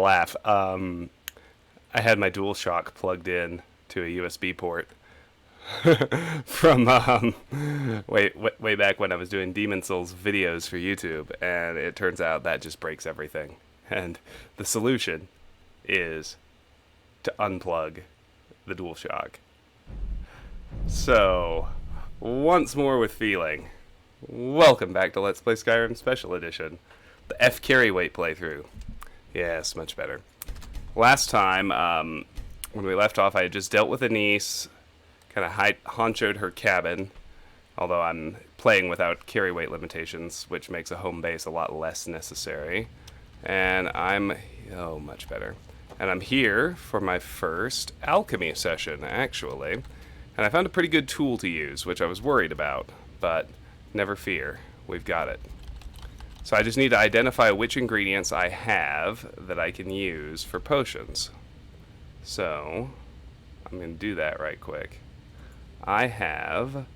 gonna laugh. I had my DualShock plugged in to a USB port from way back when I was doing Demon Souls videos for YouTube, and it turns out that just breaks everything. And the solution is to unplug the DualShock. So, once more with feeling, welcome back to Let's Play Skyrim Special Edition, the F carryweight playthrough. Yes, much better. Last time, when we left off, I had just dealt with Anise, kind of honchoed her cabin, although I'm playing without carry weight limitations, which makes a home base a lot less necessary. And much better. And I'm here for my first alchemy session, actually. And I found a pretty good tool to use, which I was worried about, but never fear, we've got it. So I just need to identify which ingredients I have that I can use for potions. So, I'm going to do that right quick. I have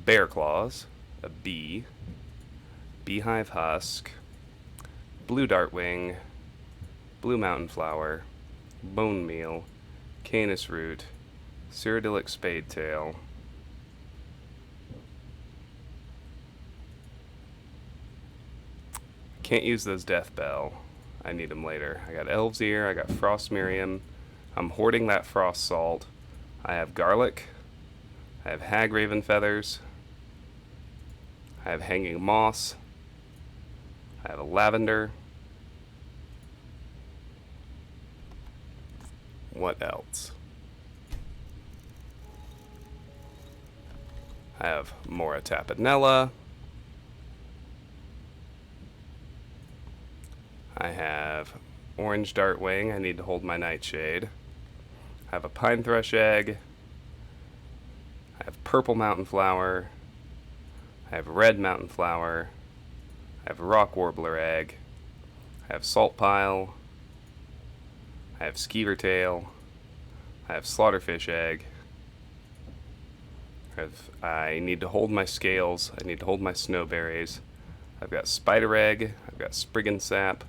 bear claws, a bee, beehive husk, blue dartwing, blue mountain flower, bone meal, canis root, cyrodiilic spade tail, can't use those death bell. I need them later. I got elf's ear, I got frost miriam. I'm hoarding that frost salt. I have garlic. I have hag raven feathers. I have hanging moss. I have a lavender. What else? I have Mora tapenella. I have orange dartwing. I need to hold my nightshade. I have a pine thrush egg. I have purple mountain flower. I have red mountain flower. I have rock warbler egg. I have salt pile. I have skeever tail. I have slaughterfish egg. I need to hold my scales. I need to hold my snowberries. I've got spider egg. I've got spriggan sap.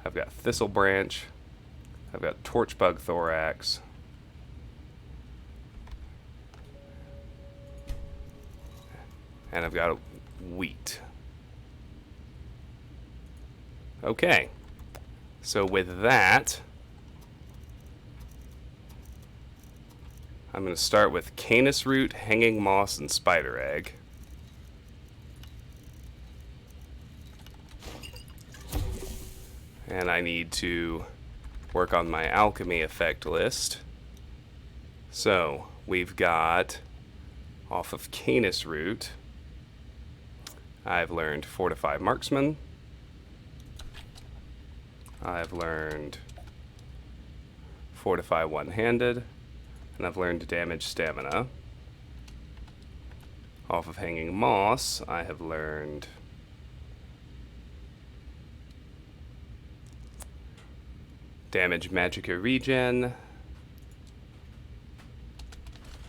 I've got thistle branch. I've got torchbug thorax. And I've got wheat. Okay. So with that, I'm going to start with canis root, hanging moss, and spider egg. And I need to work on my alchemy effect list. So, we've got, off of canis root, I've learned Fortify Marksman. I've learned Fortify One-Handed. And I've learned Damage Stamina. Off of Hanging Moss, I have learned Damage Magicka Regen.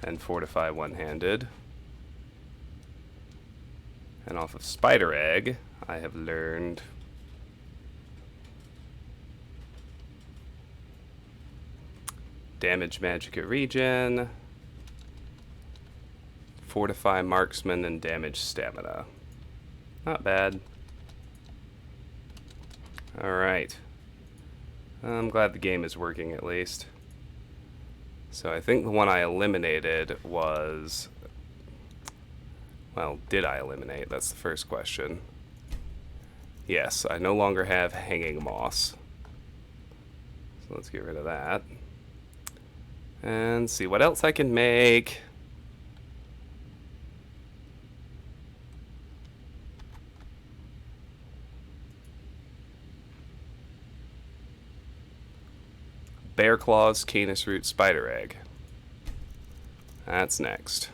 And Fortify One-Handed. And off of Spider Egg, I have learned Damage Magicka Regen, Fortify Marksman, and Damage Stamina. Not bad. Alright. I'm glad the game is working at least. So I think the one I eliminated was... Well, did I eliminate? That's the first question. Yes, I no longer have hanging moss. So let's get rid of that. And see what else I can make. Bear claws, canis root, spider egg. That's next.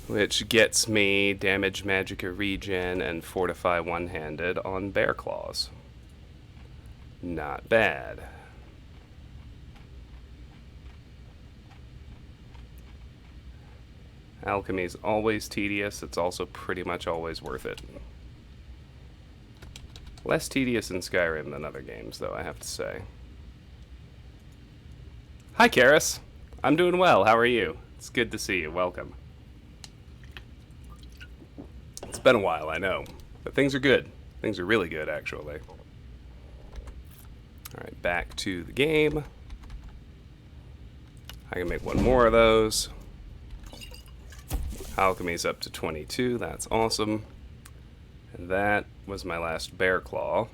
Which gets me Damage Magicka Regen and Fortify One-Handed on Bear Claws. Not bad. Alchemy's always tedious. It's also pretty much always worth it. Less tedious in Skyrim than other games, though, I have to say. Hi, Karis. I'm doing well. How are you? It's good to see you. Welcome. It's been a while, I know. But things are good. Things are really good, actually. Alright, back to the game. I can make one more of those. Alchemy's up to 22. That's awesome. And that was my last bear claw.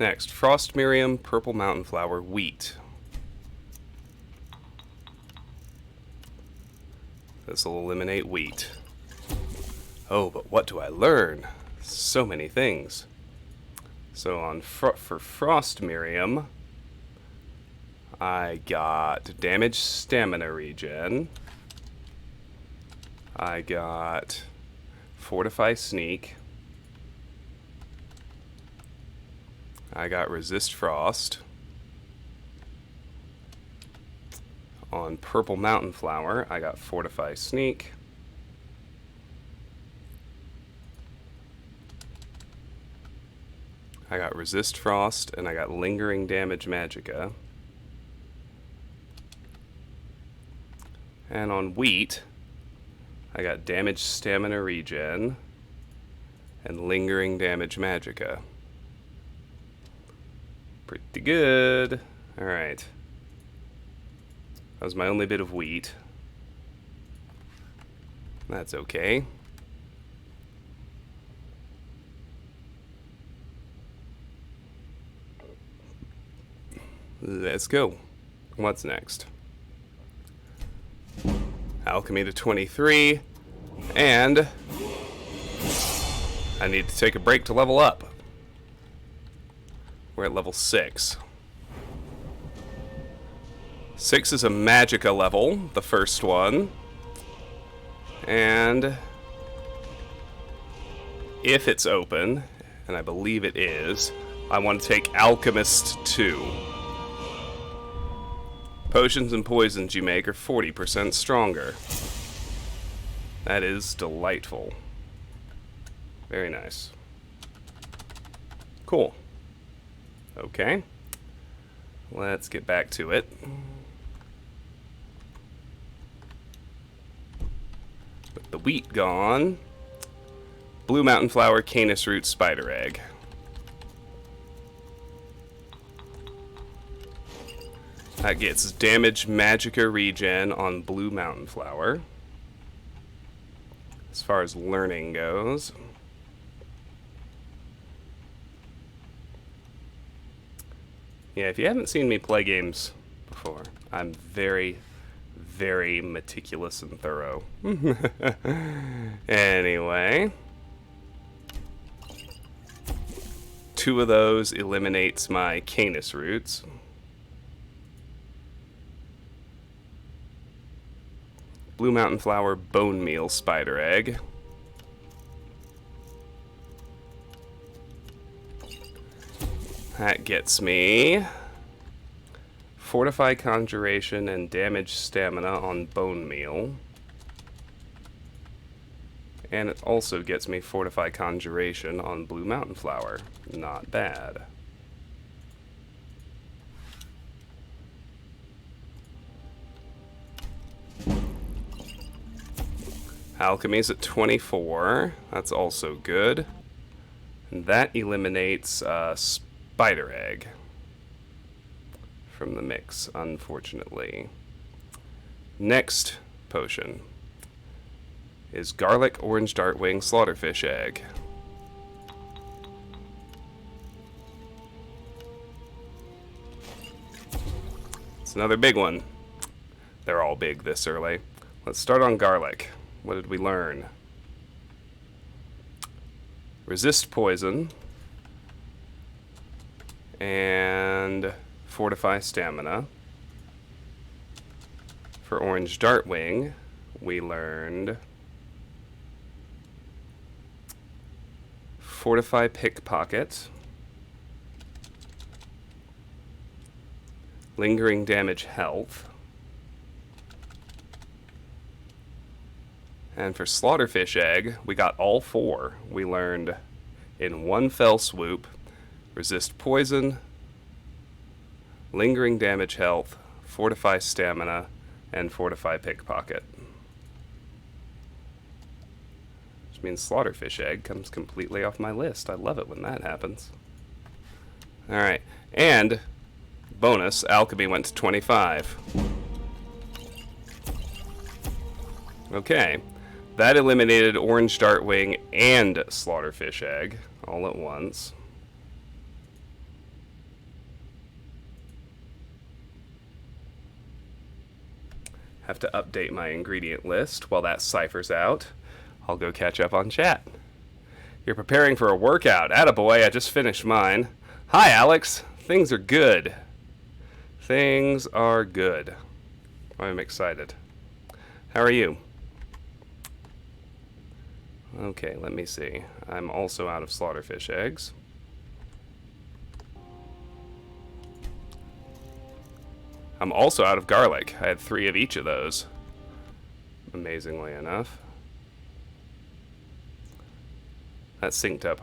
Next, Frost Miriam, Purple Mountain Flower, Wheat. This will eliminate wheat. Oh, but what do I learn? So many things. So on for Frost Miriam, I got damage stamina regen. I got Fortify Sneak. I got Resist Frost. On Purple Mountain Flower, I got Fortify Sneak. I got Resist Frost, and I got Lingering Damage Magicka. And on Wheat, I got Damage Stamina Regen and Lingering Damage Magicka. Pretty good. Alright. That was my only bit of wheat. That's okay. Let's go. What's next? Alchemy to 23. And I need to take a break to level up. We're at level 6. 6 is a Magicka level, the first one. And if it's open, and I believe it is, I want to take Alchemist 2. Potions and poisons you make are 40% stronger. That is delightful. Very nice. Cool. Okay. Let's get back to it. With the wheat gone, Blue Mountain Flower, Canis Root, Spider Egg. That gets damage magicka regen on Blue Mountain Flower. As far as learning goes. Yeah, if you haven't seen me play games before, I'm very, very meticulous and thorough. Anyway. 2 of those eliminates my Canis Roots. Blue Mountain Flower, Bone Meal, Spider Egg. That gets me Fortify Conjuration and Damage Stamina on Bone Meal. And it also gets me Fortify Conjuration on Blue Mountain Flower. Not bad. Alchemy's at 24. That's also good. And that eliminates Spider Egg from the mix, unfortunately. Next potion is Garlic, Orange Dartwing, Slaughterfish Egg. It's another big one. They're all big this early. Let's start on Garlic. What did we learn? Resist Poison. And Fortify Stamina. For Orange Dartwing, we learned Fortify Pickpocket. Lingering Damage Health. And for Slaughterfish Egg, we got all 4. We learned in one fell swoop, resist poison, lingering damage health, fortify stamina, and fortify pickpocket. Which means Slaughterfish Egg comes completely off my list. I love it when that happens. Alright, and bonus, Alchemy went to 25. Okay, that eliminated Orange Dartwing and Slaughterfish Egg all at once. Have to update my ingredient list while that ciphers out. I'll go catch up on chat. You're preparing for a workout. Attaboy, I just finished mine. Hi, Alex. Things are good. Things are good. I'm excited. How are you? Okay, let me see. I'm also out of Slaughterfish Eggs. I'm also out of garlic. I had 3 of each of those, amazingly enough. That synced up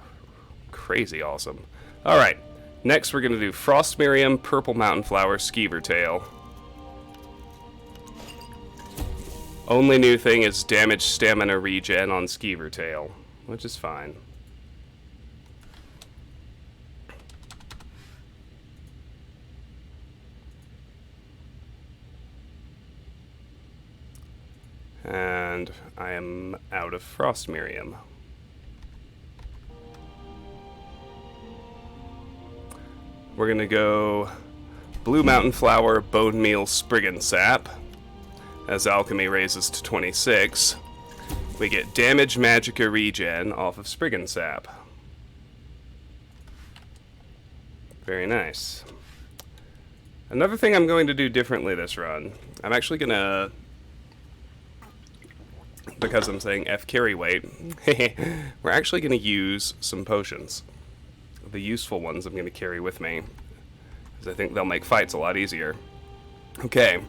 crazy awesome. Alright, next we're going to do Frost Miriam, Purple Mountain Flower, Skeever Tail. Only new thing is damage stamina regen on Skeever Tail, which is fine. And I am out of Frost Miriam. We're gonna go Blue Mountain Flower, Bone Meal, Spriggan Sap. As Alchemy raises to 26, we get damage magicka regen off of Spriggan Sap. Very nice. Another thing I'm going to do differently this run, I'm actually gonna, because I'm saying F carry weight, we're actually going to use some potions. The useful ones I'm going to carry with me, because I think they'll make fights a lot easier. Okay,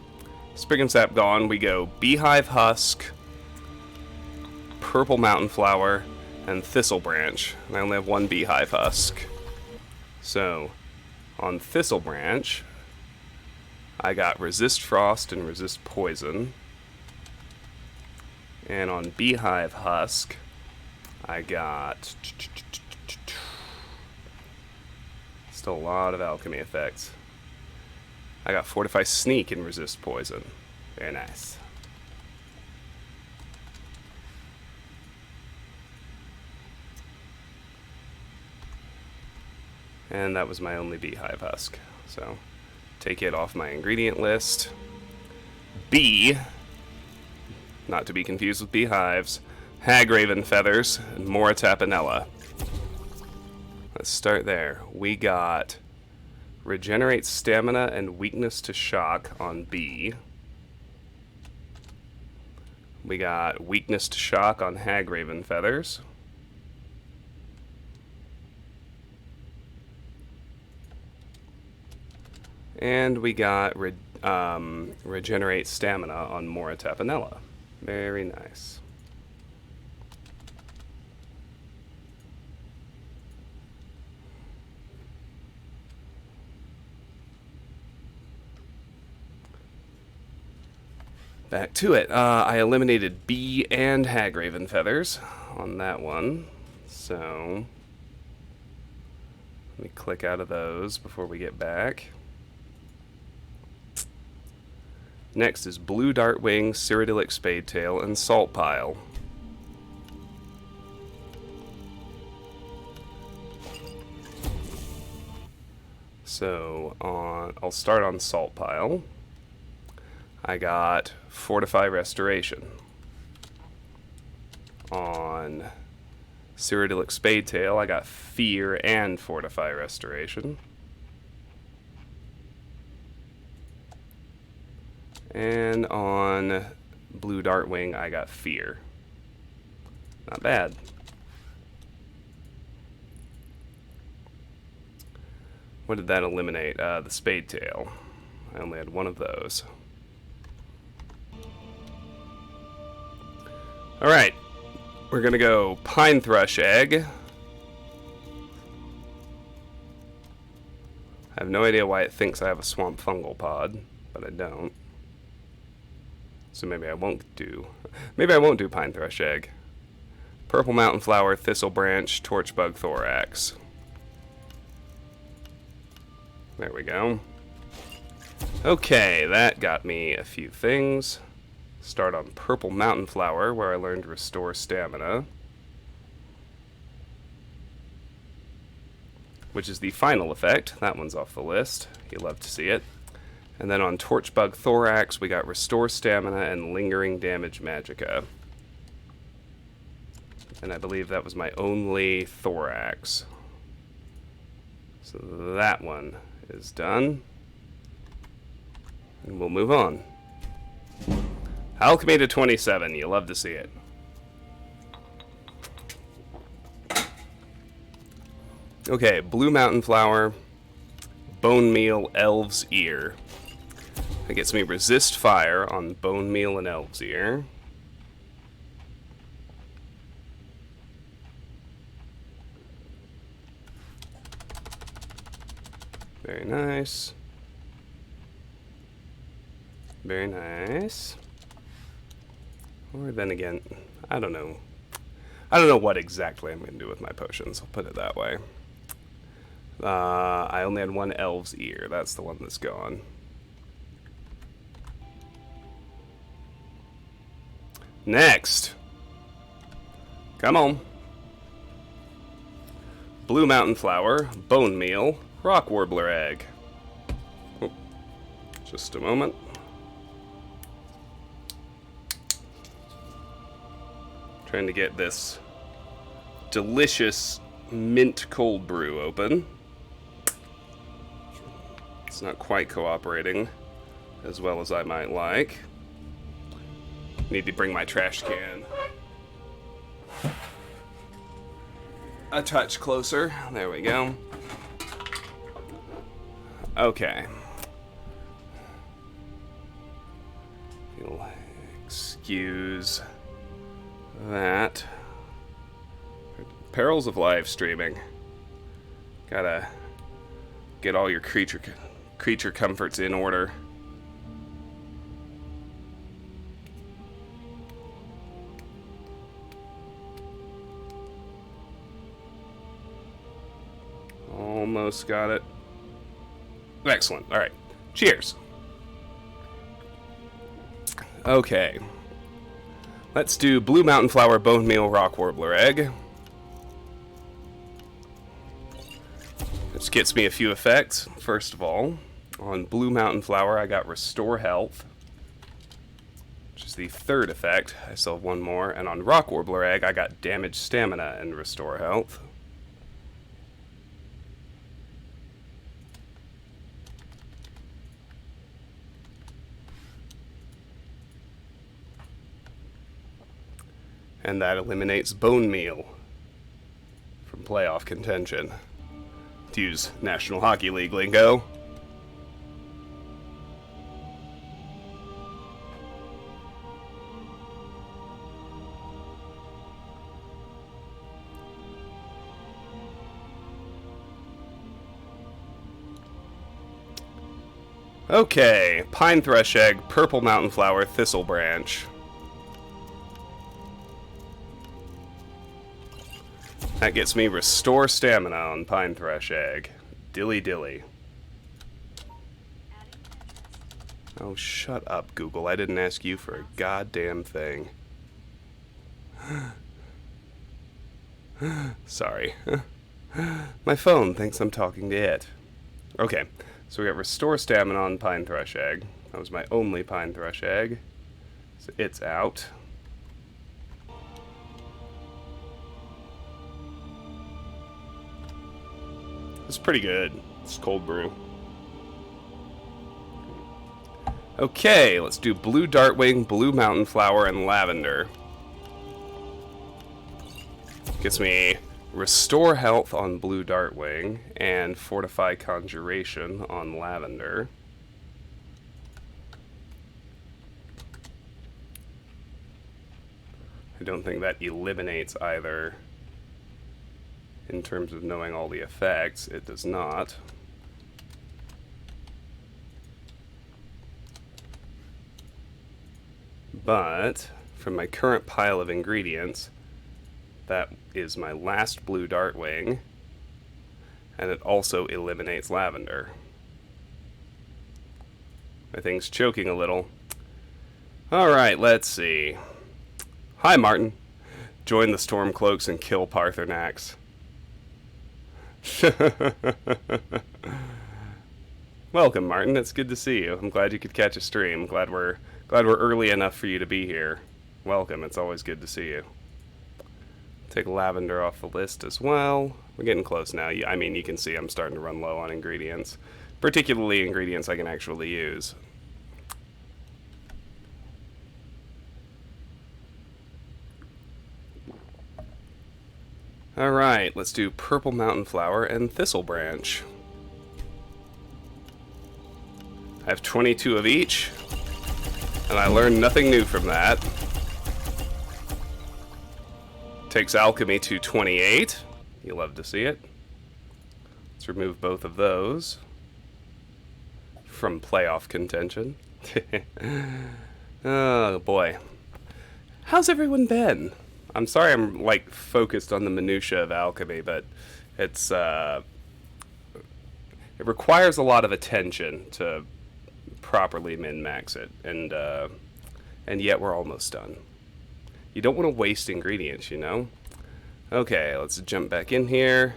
Spriggan Sap gone, we go Beehive Husk, Purple Mountain Flower, and Thistle Branch. And I only have 1 Beehive Husk. So, on Thistle Branch, I got Resist Frost and Resist Poison. And on Beehive Husk, I got still a lot of alchemy effects. I got Fortify Sneak and Resist Poison. Very nice. And that was my only Beehive Husk. So, take it off my ingredient list. B, not to be confused with beehives, Hagraven Feathers, and Mora Tapanella. Let's start there. We got Regenerate Stamina and Weakness to Shock on B. We got Weakness to Shock on Hagraven Feathers. And we got Regenerate Stamina on Mora Tapanella. Very nice. Back to it. I eliminated B and Hagraven Feathers on that one. So, let me click out of those before we get back. Next is Blue Dartwing, Cyrodiilic Spadetail, and Salt Pile. So, I'll start on Salt Pile. I got Fortify Restoration. On Cyrodiilic Spadetail, I got Fear and Fortify Restoration. And on Blue Dartwing, I got Fear. Not bad. What did that eliminate? The Spadetail. I only had one of those. Alright, we're gonna go pine thrush egg. I have no idea why it thinks I have a swamp fungal pod, but I don't. So maybe I won't do pine thrush egg. Purple mountain flower, thistle branch, torchbug thorax. There we go. Okay, that got me a few things. Start on purple mountain flower, where I learned restore stamina, which is the final effect. That one's off the list. You love to see it. And then on torchbug thorax, we got restore stamina and lingering damage magicka. And I believe that was my only thorax. So that one is done. And we'll move on. Alchemy to 27. You love to see it. Okay, blue mountain flower, bone meal, elf's ear. That gets me resist fire on bone meal and elf's ear. Very nice. Very nice. Or then again, I don't know. I don't know what exactly I'm going to do with my potions. I'll put it that way. I only had one elf's ear. That's the one that's gone. Next. Come on. Blue mountain flower, bone meal, rock warbler egg. Oh, just a moment. Trying to get this delicious mint cold brew open. It's not quite cooperating as well as I might like. Need to bring my trash can a touch closer. There we go. Okay. You'll excuse that. Perils of live streaming. Gotta get all your creature comforts in order. Almost got it. Excellent. All right. Cheers. Okay. Let's do blue mountain flower, bone meal, rock warbler egg. This gets me a few effects. First of all, on blue mountain flower, I got restore health, which is the third effect. I still have one more. And on rock warbler egg, I got damage stamina and restore health. And that eliminates bone meal from playoff contention. To use National Hockey League lingo. Okay, pine thrush egg, purple mountain flower, thistle branch. That gets me restore stamina on pine thrush egg. Dilly dilly. Oh, shut up, Google. I didn't ask you for a goddamn thing. Sorry. My phone thinks I'm talking to it. Okay, so we got restore stamina on pine thrush egg. That was my only pine thrush egg. So it's out. It's pretty good. It's cold brew. Okay, let's do blue dartwing, blue mountain flower, and lavender. Gets me restore health on blue dartwing and fortify conjuration on lavender. I don't think that eliminates either in terms of knowing all the effects. It does not. But from my current pile of ingredients, that is my last blue dartwing, and it also eliminates lavender. My thing's choking a little. Alright, let's see. Hi, Martin. Join the Stormcloaks and kill Parthenax. Welcome, Martin. It's good to see you. I'm glad you could catch a stream. Glad we're early enough for you to be here. Welcome. It's always good to see you. Take lavender off the list as well. We're getting close now. I mean, you can see I'm starting to run low on ingredients, particularly ingredients I can actually use. Alright, let's do Purple Mountain Flower and Thistle Branch. I have 22 of each, and I learned nothing new from that. Takes alchemy to 28. You love to see it. Let's remove both of those from playoff contention. Oh boy. How's everyone been? I'm sorry I'm like focused on the minutia of alchemy, but it's it requires a lot of attention to properly min-max it, and yet we're almost done. You don't want to waste ingredients, you know? Okay, let's jump back in here.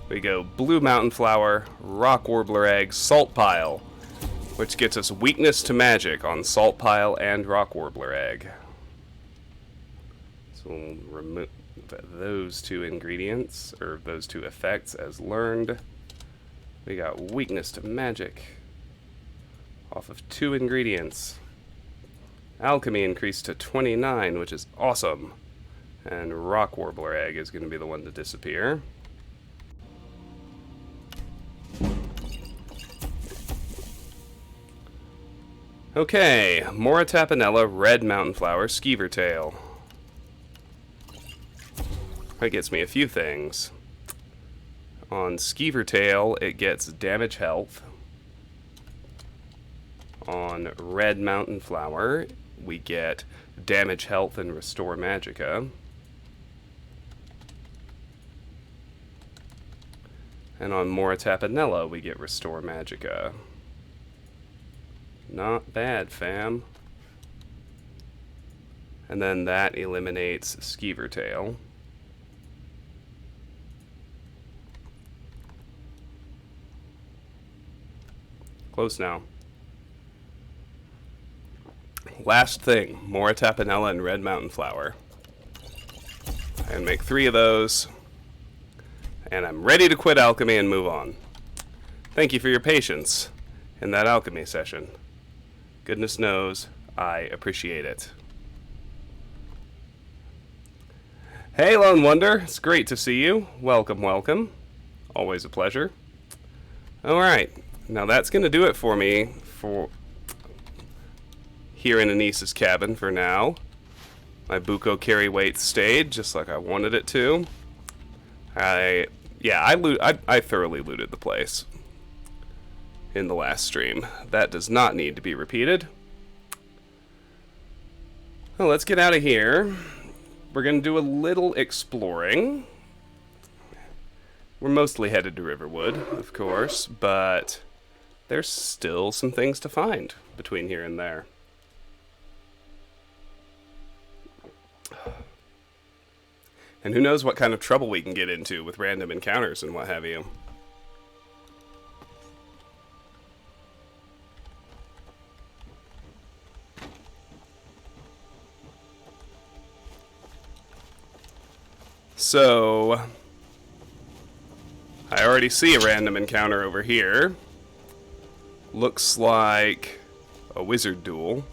We go Blue Mountain Flower, Rock Warbler Egg, Salt Pile, which gets us weakness to magic on Salt Pile and Rock Warbler Egg. So we'll remove those two ingredients, or those two effects as learned. We got weakness to magic off of 2 ingredients. Alchemy increased to 29, which is awesome. And Rock Warbler Egg is going to be the one to disappear. Okay, Mora Tapanella, Red Mountain Flower, Skeever Tail. That gets me a few things. On Skeever Tail, it gets damage health. On Red Mountain Flower, we get damage health and restore magicka. And on Mora Tapanella, we get restore magicka. Not bad, fam. And then that eliminates Skeever Tail. Close now. Last thing, Mora Tapanella and Red Mountain Flower. And make 3 of those. And I'm ready to quit alchemy and move on. Thank you for your patience in that alchemy session. Goodness knows I appreciate it. Hey, Lone Wonder. It's great to see you. Welcome, welcome. Always a pleasure. Alright. Now that's going to do it for me for here in Anissa's cabin for now. My Buko carry weight stayed just like I wanted it to. I thoroughly looted the place in the last stream. That does not need to be repeated. Well, let's get out of here. We're going to do a little exploring. We're mostly headed to Riverwood, of course, but there's still some things to find between here and there. And who knows what kind of trouble we can get into with random encounters and what have you. So, I already see a random encounter over here. Looks like a wizard duel.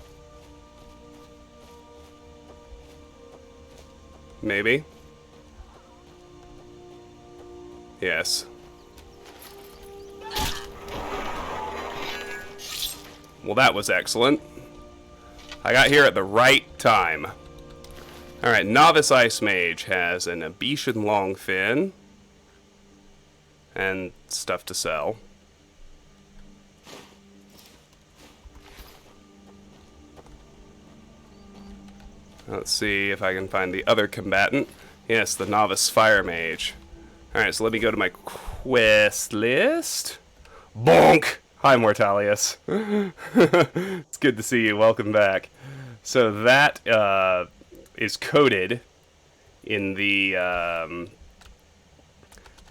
Maybe. Yes. Well, that was excellent. I got here at the right time. Alright, Novice Ice Mage has an Abetian Longfin and stuff to sell. Let's see if I can find the other combatant. Yes, the Novice Fire Mage. Alright, so let me go to my quest list. Bonk! Hi, Mortalius. It's good to see you. Welcome back. So that is coded in the...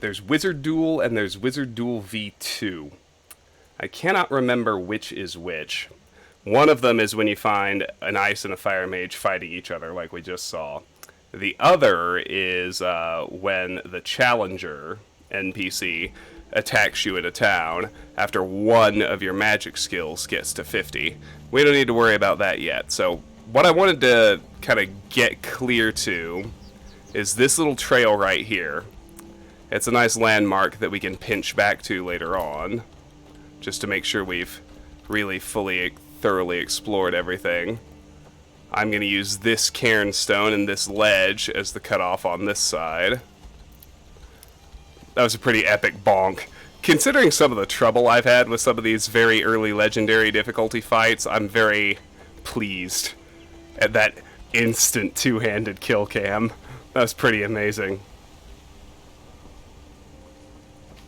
there's Wizard Duel and there's Wizard Duel V2. I cannot remember which is which. One of them is when you find an Ice and a Fire Mage fighting each other, like we just saw. The other is when the Challenger NPC attacks you in a town after one of your magic skills gets to 50. We don't need to worry about that yet. So what I wanted to kind of get clear to is this little trail right here. It's a nice landmark that we can pinch back to later on, just to make sure we've really fully, thoroughly explored everything. I'm going to use this cairnstone and this ledge as the cutoff on this side. That was a pretty epic bonk. Considering some of the trouble I've had with some of these very early legendary difficulty fights, I'm very pleased at that instant two-handed kill cam. That was pretty amazing.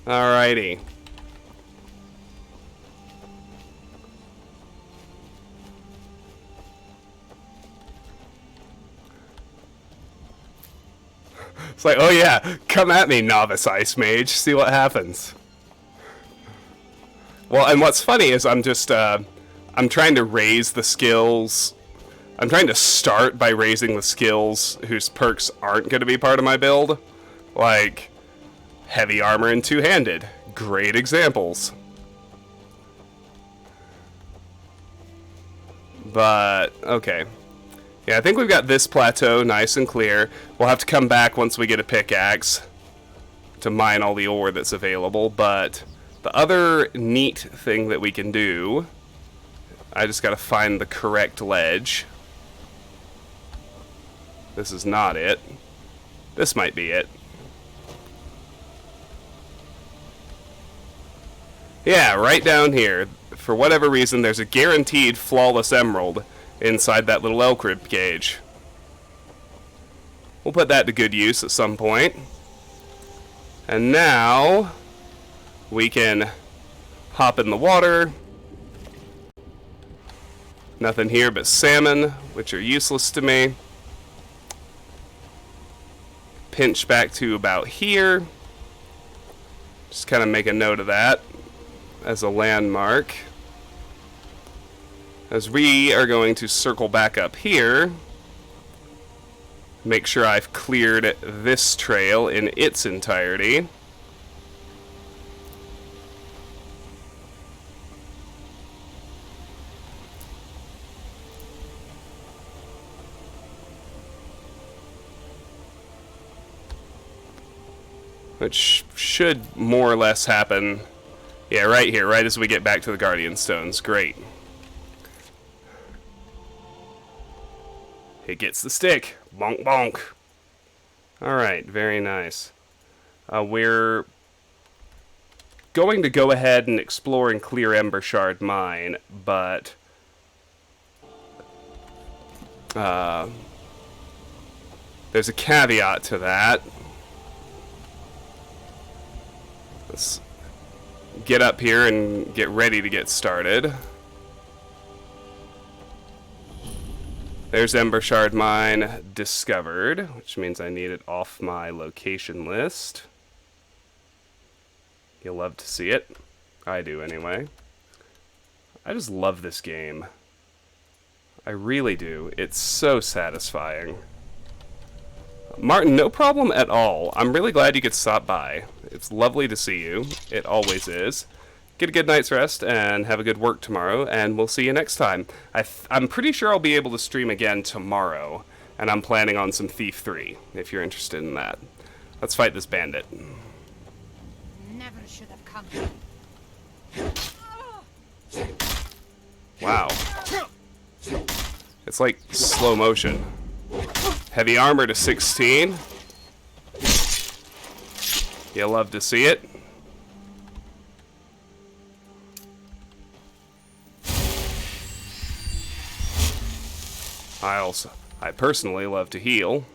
Alrighty. It's like, oh yeah, come at me, Novice Ice Mage, see what happens. Well, and what's funny is I'm just, I'm trying to raise the skills. I'm trying to start by raising the skills whose perks aren't going to be part of my build. Like, heavy armor and two-handed. Great examples. But, okay. Yeah, I think we've got this plateau nice and clear. We'll have to come back once we get a pickaxe to mine all the ore that's available, but the other neat thing that we can do, I just gotta find the correct ledge. This is not it. This might be it. Yeah, right down here. For whatever reason, there's a guaranteed flawless emerald inside that little elk rib cage. We'll put that to good use at some point. And now we can hop in the water. Nothing here but salmon, which are useless to me. Pinch back to about here. Just kind of make a note of that as a landmark. As we are going to circle back up here, make sure I've cleared this trail in its entirety. Which should more or less happen, yeah, right here, right as we get back to the Guardian Stones. Great. It gets the stick. Bonk, bonk. Alright, very nice. We're going to go ahead and explore and clear Embershard Mine, but there's a caveat to that. Let's get up here and get ready to get started. There's Embershard Mine discovered, which means I need it off my location list. You'll love to see it. I do, anyway. I just love this game. I really do. It's so satisfying. Martin, no problem at all. I'm really glad you could stop by. It's lovely to see you. It always is. Get a good night's rest and have a good work tomorrow, and we'll see you next time. I'm pretty sure I'll be able to stream again tomorrow, and I'm planning on some Thief 3, if you're interested in that. Let's fight this bandit. Never should have come. Wow. It's like slow motion. Heavy armor to 16. You'll love to see it. I personally love to heal.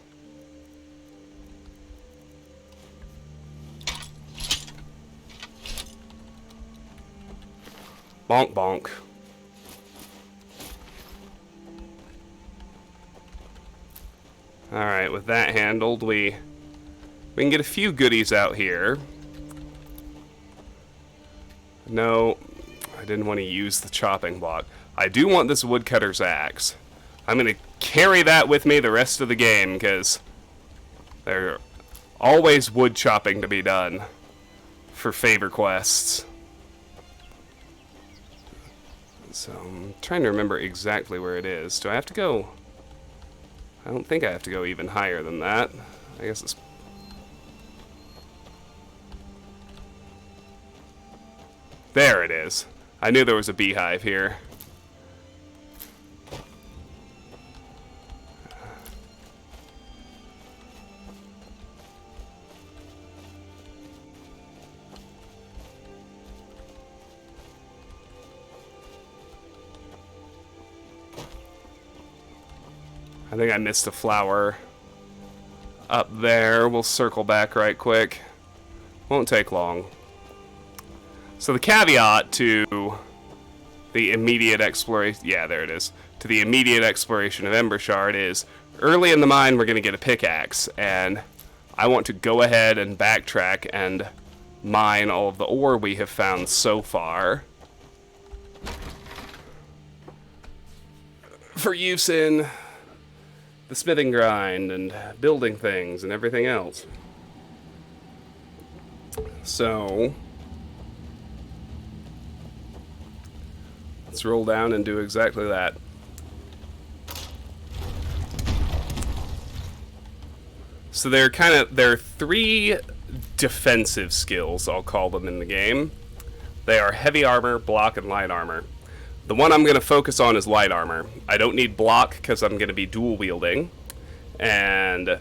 Bonk bonk. Alright, with that handled, we can get a few goodies out here. No, I didn't want to use the chopping block. I do want this woodcutter's axe. I'm going to carry that with me the rest of the game, because there's always wood chopping to be done for favor quests. So, I'm trying to remember exactly where it is. Do I have to go? I don't think I have to go even higher than that. I guess it's... There it is. I knew there was a beehive here. I think I missed a flower up there. We'll circle back right quick. Won't take long. So the caveat to the immediate exploration... Yeah, there it is. To the immediate exploration of Embershard is, early in the mine we're going to get a pickaxe, and I want to go ahead and backtrack and mine all of the ore we have found so far for use in the smithing grind and building things and everything else. So let's roll down and do exactly that. So there are three defensive skills, I'll call them, in the game. They are heavy armor, block, and light armor. The one I'm going to focus on is light armor. I don't need block because I'm going to be dual wielding, and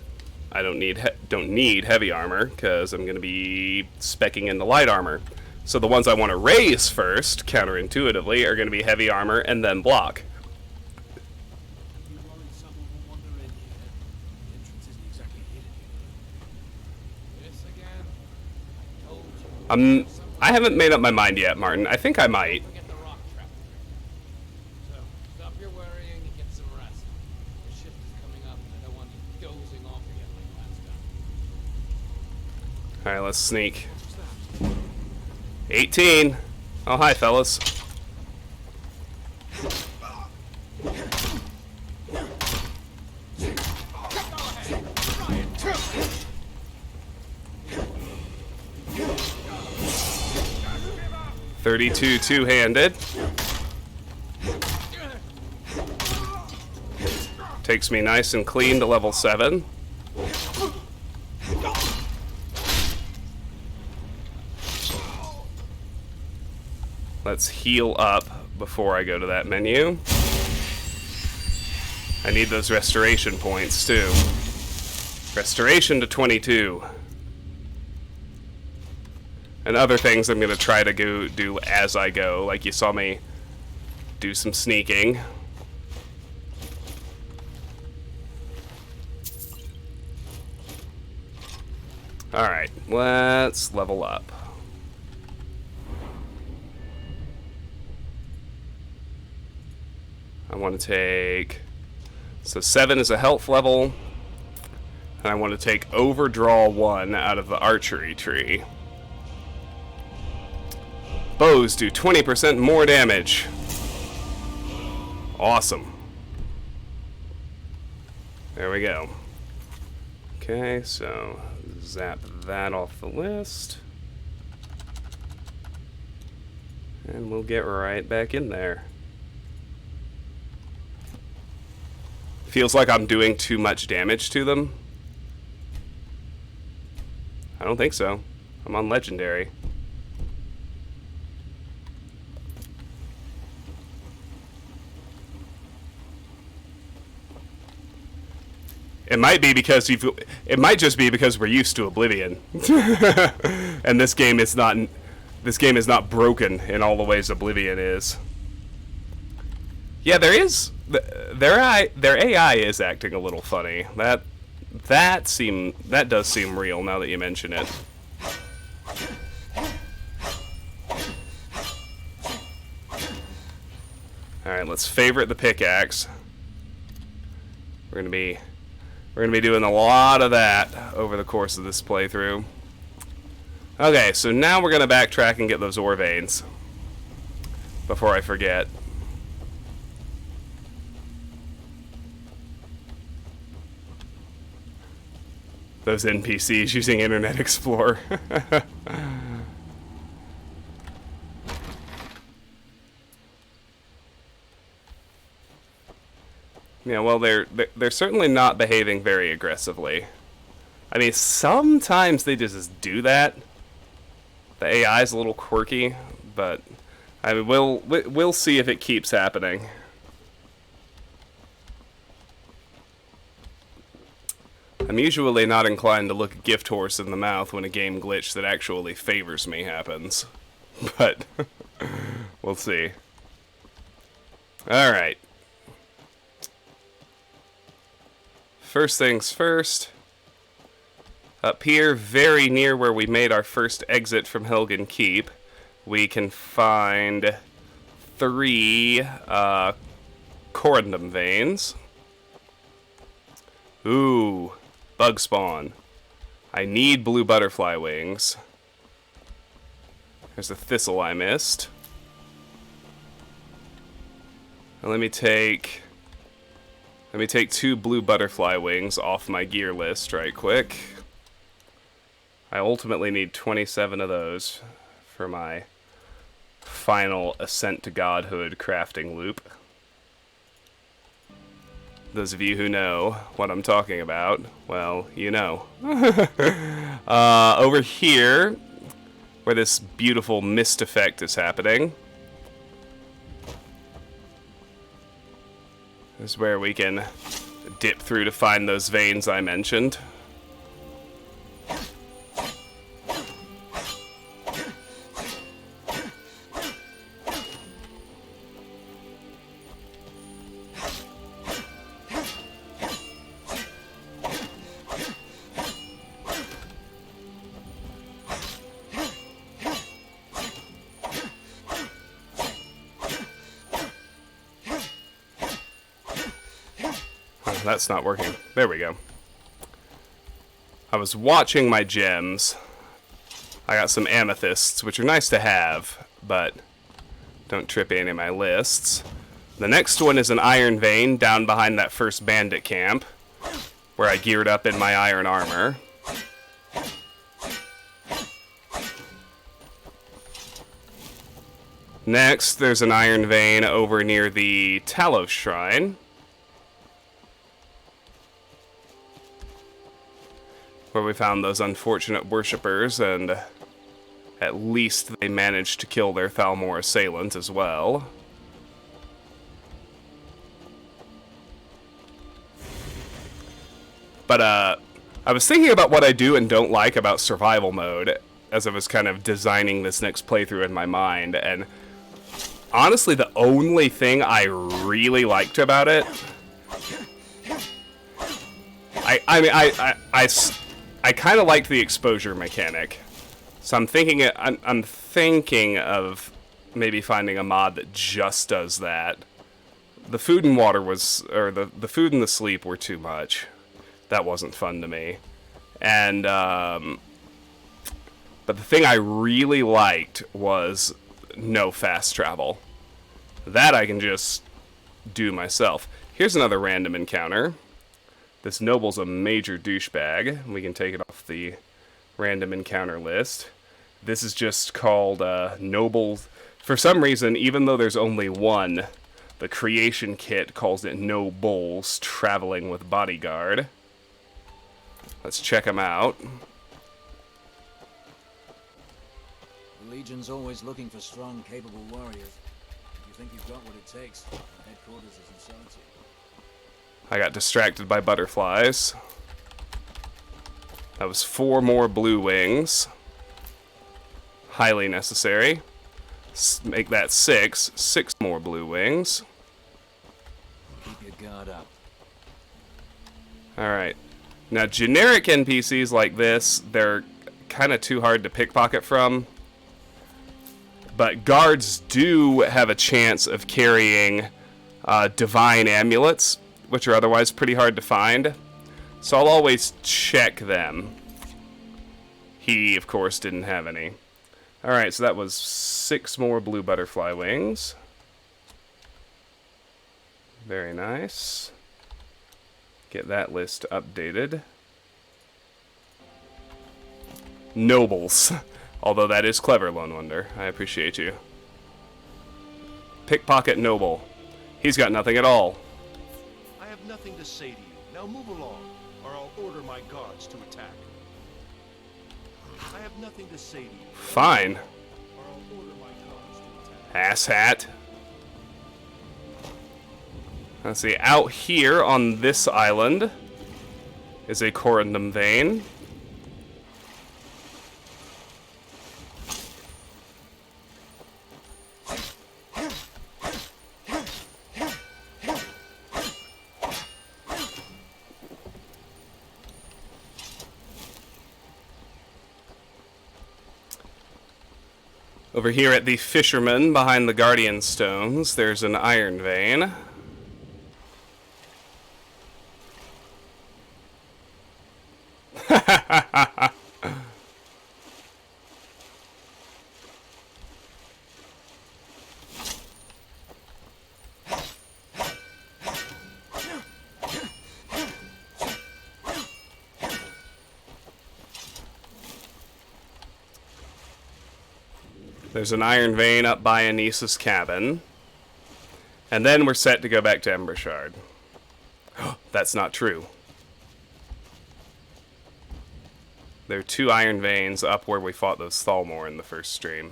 I don't need heavy armor because I'm going to be speccing into light armor. So the ones I want to raise first, counterintuitively, are going to be heavy armor and then block. I haven't made up my mind yet, Martin. I think I might. Alright, let's sneak. 18. Oh, hi, fellas. .32 two-handed. Takes me nice and clean to level 7. Let's heal up before I go to that menu. I need those restoration points too. Restoration to 22. And other things I'm going to try to go do as I go. Like you saw me do some sneaking. Alright, let's level up. I want to take... So 7 is a health level. And I want to take Overdraw 1 out of the archery tree. Bows do 20% more damage. Awesome. There we go. Okay, so zap that off the list. And we'll get right back in there. Feels like I'm doing too much damage to them. I don't think so. I'm on legendary. It might be because it might just be because we're used to Oblivion, and this game is not. This game is not broken in all the ways Oblivion is. Yeah, their AI is acting a little funny. That does seem real now that you mention it. All right, let's favorite the pickaxe. We're gonna be doing a lot of that over the course of this playthrough. Okay, so now we're gonna backtrack and get those ore veins before I forget. Those NPCs using Internet Explorer. Yeah, well, they're certainly not behaving very aggressively. I mean, sometimes they just do that. The AI is a little quirky, but I mean, we'll see if it keeps happening. I'm usually not inclined to look a gift horse in the mouth when a game glitch that actually favors me happens, but we'll see. All right. First things first. Up here, very near where we made our first exit from Helgen Keep, we can find 3 corundum veins. Ooh, bug spawn. I need blue butterfly wings. There's a thistle I missed. Now let me take 2 blue butterfly wings off my gear list right quick. I ultimately need 27 of those for my final Ascent to Godhood crafting loop. Those of you who know what I'm talking about, well, you know. Over here, where this beautiful mist effect is happening, is where we can dip through to find those veins I mentioned. That's not working. There we go. I was watching my gems. I got some amethysts, which are nice to have, but don't trip any of my lists. The next one is an iron vein down behind that first bandit camp, where I geared up in my iron armor. Next, there's an iron vein over near the Talos Shrine, where we found those unfortunate worshippers, and at least they managed to kill their Thalmor assailant as well. But, I was thinking about what I do and don't like about survival mode as I was kind of designing this next playthrough in my mind, and honestly, the only thing I really liked about it, I kind of liked the exposure mechanic, so I'm thinking of maybe finding a mod that just does that. The food and water the food and the sleep were too much. That wasn't fun to me, and but the thing I really liked was no fast travel. That I can just do myself. Here's another random encounter. This noble's a major douchebag. We can take it off the random encounter list. This is just called Noble. For some reason, even though there's only one, the creation kit calls it No Bulls Traveling with Bodyguard. Let's check him out. The Legion's always looking for strong, capable warriors. If you think you've got what it takes, headquarters is in solitude. I got distracted by butterflies. That was 4 more blue wings. Highly necessary. Make that 6. 6 more blue wings. Keep your guard up. Alright. Now, generic NPCs like this, they're kind of too hard to pickpocket from. But guards do have a chance of carrying divine amulets, which are otherwise pretty hard to find. So I'll always check them. He, of course, didn't have any. Alright, so that was 6 more blue butterfly wings. Very nice. Get that list updated. Nobles. Although that is clever, Lone Wonder. I appreciate you. Pickpocket noble. He's got nothing at all. I have nothing to say to you. Now move along, or I'll order my guards to attack. I have nothing to say to you. Fine. Or I'll order my guards to attack. Asshat. Let's see, out here on this island is a corundum vein. Over here at the fisherman behind the guardian stones, there's an iron vein. There's an iron vein up by Anissa's cabin. And then we're set to go back to Embershard. That's not true. There are 2 iron veins up where we fought those Thalmor in the first stream.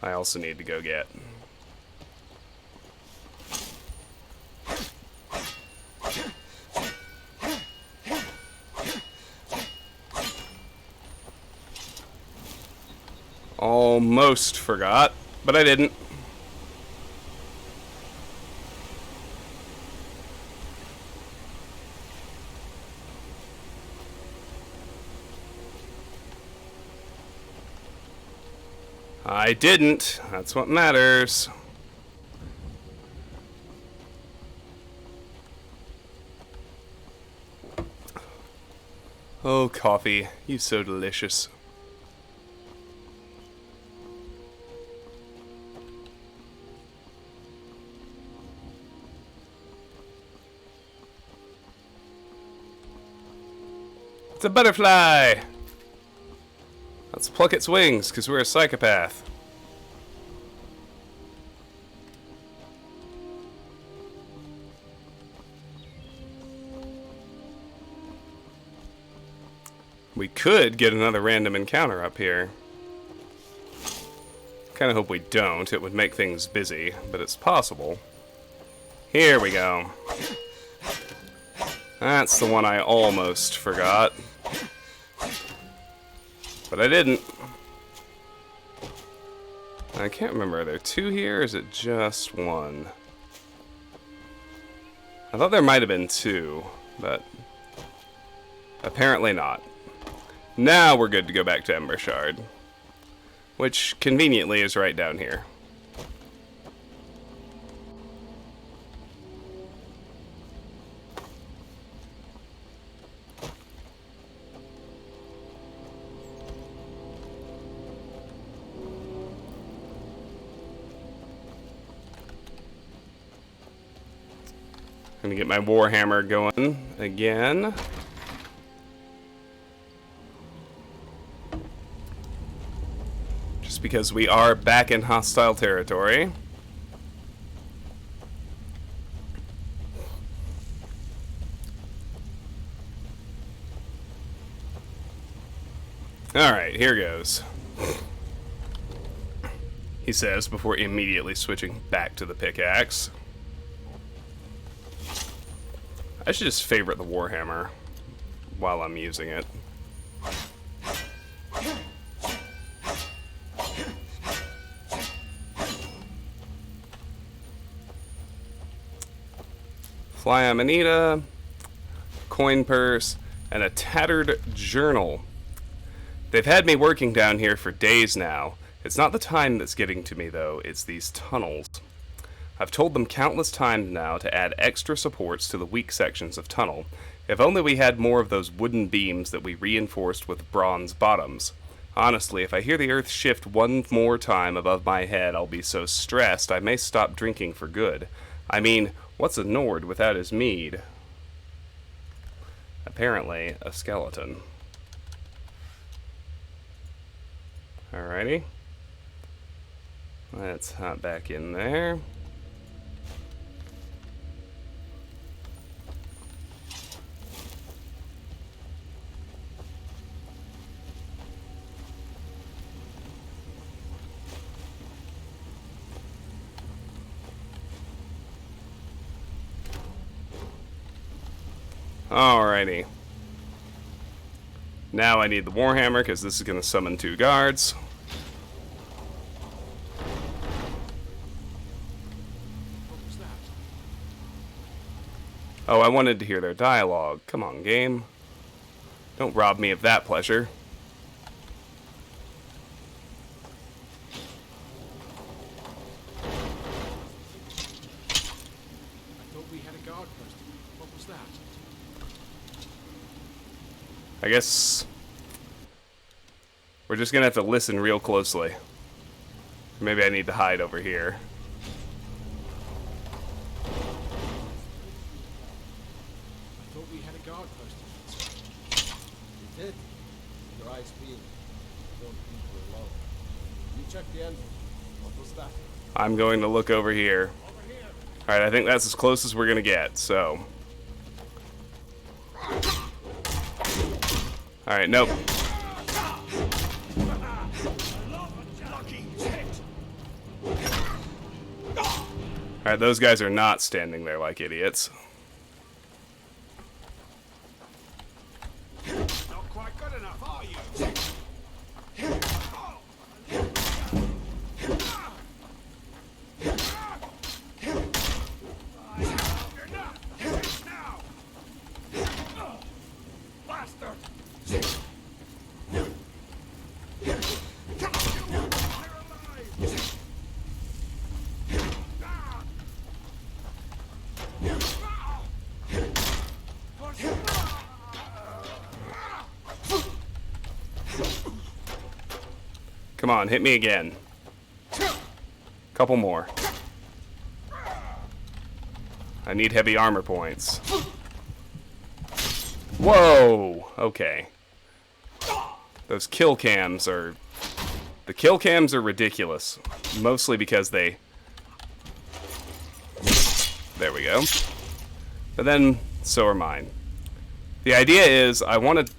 I also need to go get. Almost forgot, but I didn't. I didn't. That's what matters. Oh, coffee. You're so delicious. It's a butterfly! Let's pluck its wings, because we're a psychopath. We could get another random encounter up here. Kinda hope we don't. It would make things busy, but it's possible. Here we go. That's the one I almost forgot. But I didn't. I can't remember. Are there 2 here, or is it just 1? I thought there might have been 2, but apparently not. Now we're good to go back to Embershard, which conveniently is right down here. Gonna get my warhammer going again. Just because we are back in hostile territory. Alright, here goes. He says before immediately switching back to the pickaxe. I should just favorite the Warhammer while I'm using it. Fly Amanita, coin purse, and a tattered journal. They've had me working down here for days now. It's not the time that's getting to me, though. It's these tunnels. I've told them countless times now to add extra supports to the weak sections of tunnel. If only we had more of those wooden beams that we reinforced with bronze bottoms. Honestly, if I hear the earth shift one more time above my head, I'll be so stressed I may stop drinking for good. I mean, what's a Nord without his mead? Apparently, a skeleton. Alrighty. Let's hop back in there. Alrighty. Now I need the Warhammer, because this is going to summon 2 guards. What was that? Oh, I wanted to hear their dialogue. Come on, game. Don't rob me of that pleasure. I thought we had a guard post. What was that? I guess we're just gonna have to listen real closely. Maybe I need to hide over here. I thought we had a guard post. You did? Your eyes peeled. Don't think we're alone. You checked the entrance. What was that? I'm going to look over here. Alright, I think that's as close as we're gonna get, so. Alright, nope. Alright, those guys are not standing there like idiots. Not quite good enough, are you? Come on, hit me again. Couple more. I need heavy armor points. Whoa! Okay. Those kill cams are... The kill cams are ridiculous. Mostly because they... There we go. But then, so are mine. The idea is, I want to...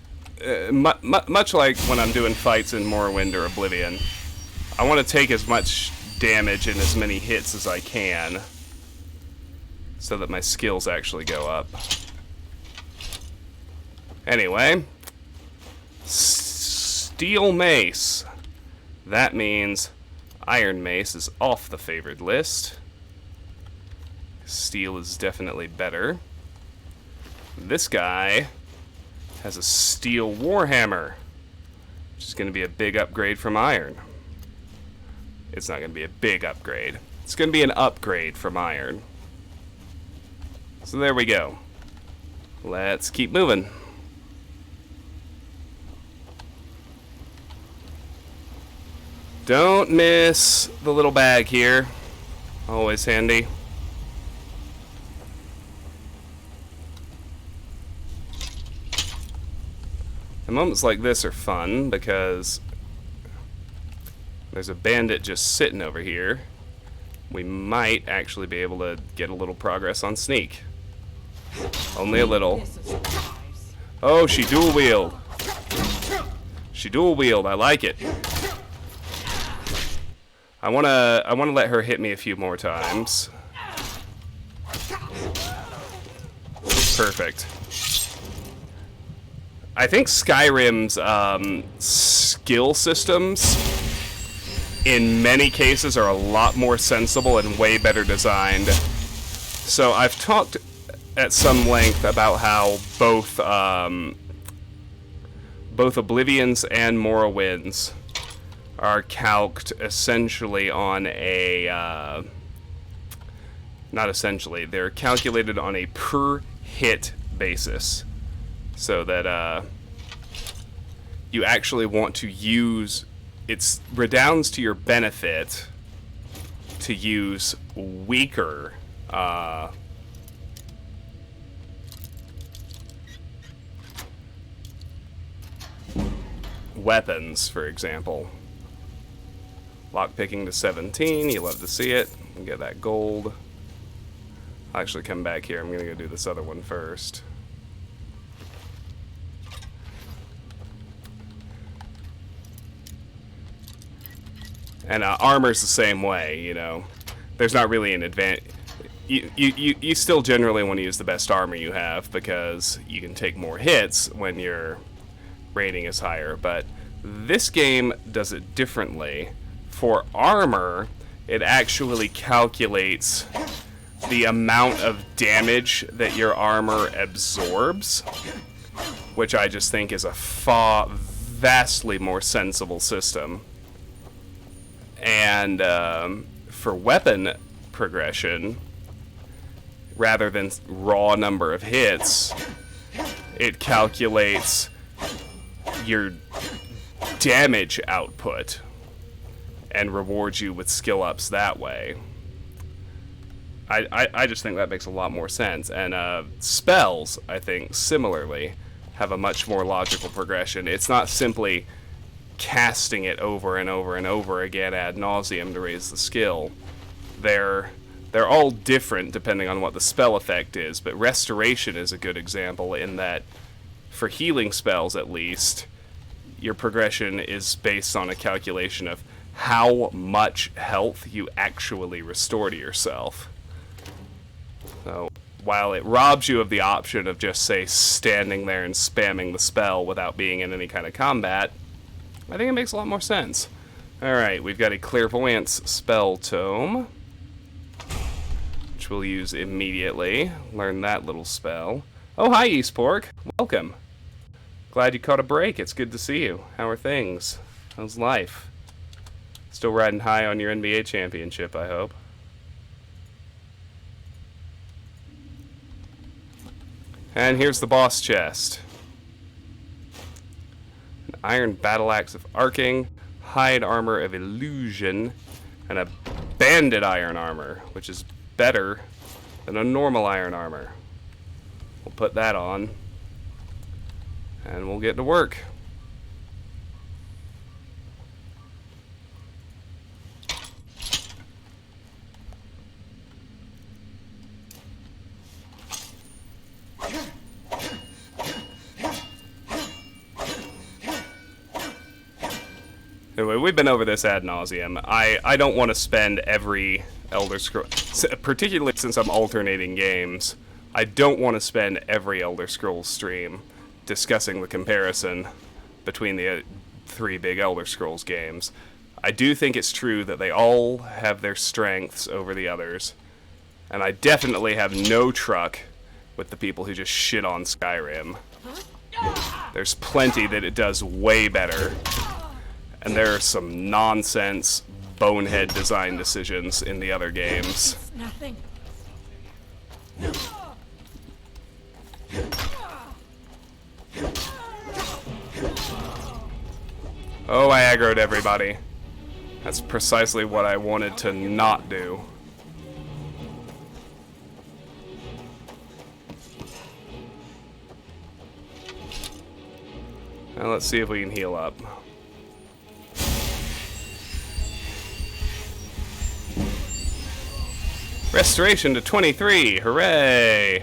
much like when I'm doing fights in Morrowind or Oblivion, I want to take as much damage and as many hits as I can so that my skills actually go up. Anyway, steel mace. That means iron mace is off the favored list. Steel is definitely better. This guy has a steel warhammer, which is going to be a big upgrade from iron. It's not going to be a big upgrade. It's going to be an upgrade from iron. So there we go. Let's keep moving. Don't miss the little bag here. Always handy. And moments like this are fun because there's a bandit just sitting over here. We might actually be able to get a little progress on sneak. Only a little. Oh, she dual wield. She dual wield. I like it. I wanna let her hit me a few more times. Perfect. I think Skyrim's skill systems, in many cases, are a lot more sensible and way better designed. So I've talked at some length about how both Oblivions and Morrowinds are calqued essentially on a... not essentially, they're calculated on a per hit basis. So that you actually want to use... It redounds to your benefit to use weaker weapons, for example. Lockpicking to 17, you love to see it. You get that gold. I'll actually come back here. I'm going to go do this other one first. And armor's the same way, you know. There's not really an advantage. You still generally want to use the best armor you have because you can take more hits when your rating is higher. But this game does it differently. For armor, it actually calculates the amount of damage that your armor absorbs, which I just think is a vastly more sensible system. And for weapon progression, rather than raw number of hits, it calculates your damage output and rewards you with skill ups that way. I just think that makes a lot more sense. And spells, I think, similarly, have a much more logical progression. It's not simply casting it over and over and over again ad nauseum to raise the skill. They're all different depending on what the spell effect is, but Restoration is a good example in that, for healing spells at least, your progression is based on a calculation of how much health you actually restore to yourself. So, while it robs you of the option of just, say, standing there and spamming the spell without being in any kind of combat, I think it makes a lot more sense. Alright, we've got a Clairvoyance Spell Tome, which we'll use immediately. Learn that little spell. Oh, hi, Eastpork. Welcome. Glad you caught a break. It's good to see you. How are things? How's life? Still riding high on your NBA championship, I hope. And here's the boss chest. An Iron Battle Axe of Arcing, Hide Armor of Illusion, and a Banded Iron Armor, which is better than a normal iron armor. We'll put that on, and we'll get to work. Anyway, we've been over this ad nauseum. I don't want to spend every Elder Scrolls, particularly since I'm alternating games, I don't want to spend every Elder Scrolls stream discussing the comparison between the three big Elder Scrolls games. I do think it's true that they all have their strengths over the others, and I definitely have no truck with the people who just shit on Skyrim. There's plenty that it does way better. And there are some nonsense, bonehead design decisions in the other games. Nothing. Oh, I aggroed everybody. That's precisely what I wanted to not do. Now let's see if we can heal up. Restoration to 23, hooray!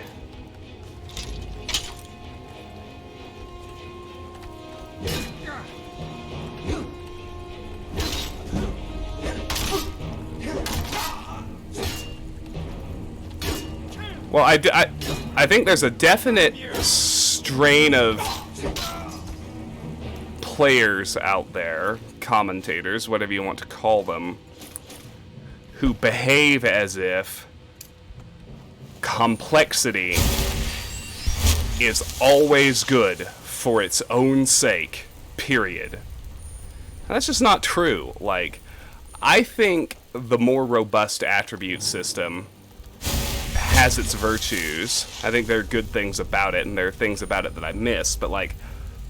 Well, I think there's a definite strain of players out there, commentators, whatever you want to call them, who behave as if complexity is always good for its own sake, period. And that's just not true. Like, I think the more robust attribute system has its virtues. I think there are good things about it, and there are things about it that I miss, but like,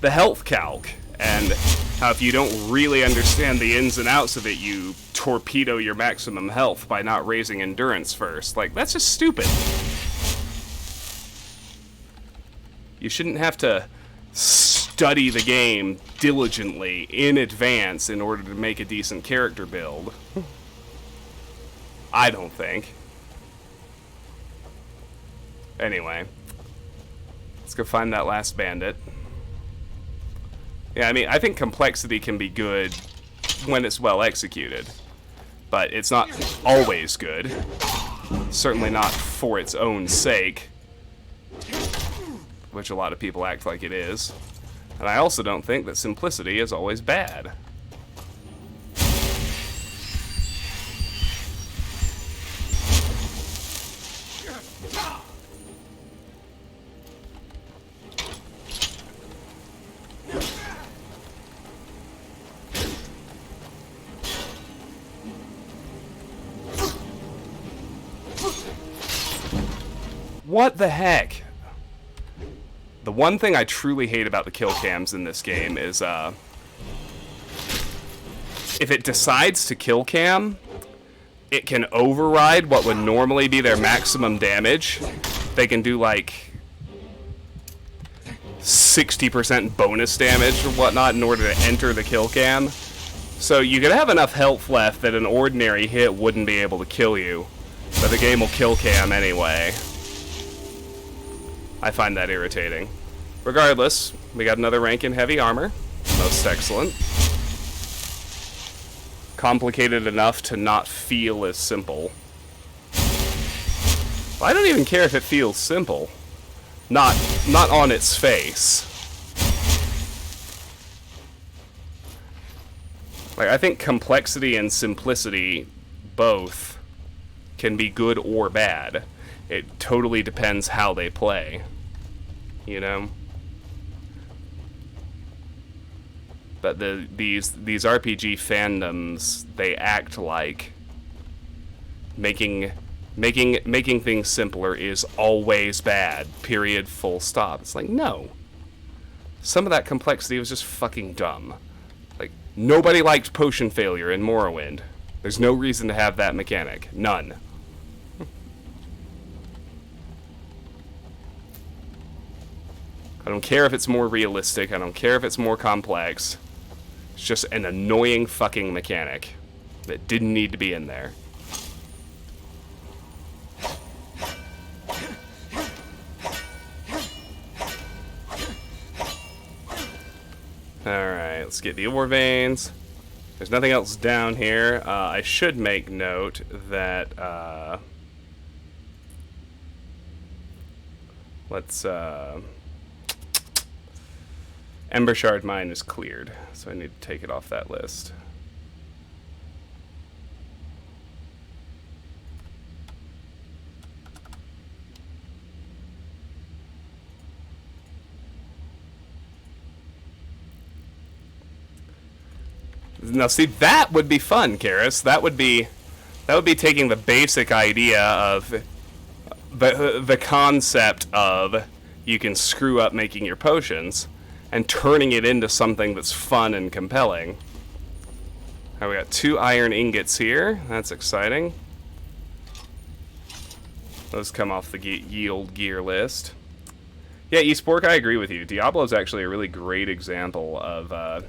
the health calc, and how if you don't really understand the ins and outs of it, you torpedo your maximum health by not raising endurance first. Like, that's just stupid. You shouldn't have to study the game diligently in advance in order to make a decent character build. I don't think. Anyway, let's go find that last bandit. Yeah, I mean, I think complexity can be good when it's well executed, but it's not always good. Certainly not for its own sake, which a lot of people act like it is. And I also don't think that simplicity is always bad. What the heck? The one thing I truly hate about the kill cams in this game is, if it decides to kill cam, it can override what would normally be their maximum damage. They can do, like, 60% bonus damage or whatnot in order to enter the kill cam. So you could have enough health left that an ordinary hit wouldn't be able to kill you, but the game will kill cam anyway. I find that irritating. Regardless, we got another rank in heavy armor. Most excellent. Complicated enough to not feel as simple. I don't even care if it feels simple. Not on its face. Like, I think complexity and simplicity both can be good or bad. It totally depends how they play, you know? But these RPG fandoms, they act like making things simpler is always bad, period, full stop. It's like, no. Some of that complexity was just fucking dumb. Like, nobody liked potion failure in Morrowind. There's no reason to have that mechanic. None. I don't care if it's more realistic, I don't care if it's more complex. It's just an annoying fucking mechanic that didn't need to be in there. Alright, let's get the ore veins. There's nothing else down here. I should make note that, Embershard Mine is cleared, so I need to take it off that list. Now, see, that would be fun, Karis. That would be taking the basic idea of the concept of you can screw up making your potions, and turning it into something that's fun and compelling. Alright, we got 2 iron ingots here. That's exciting. Those come off the yield gear list. Yeah, Eastpork, I agree with you. Diablo is actually a really great example of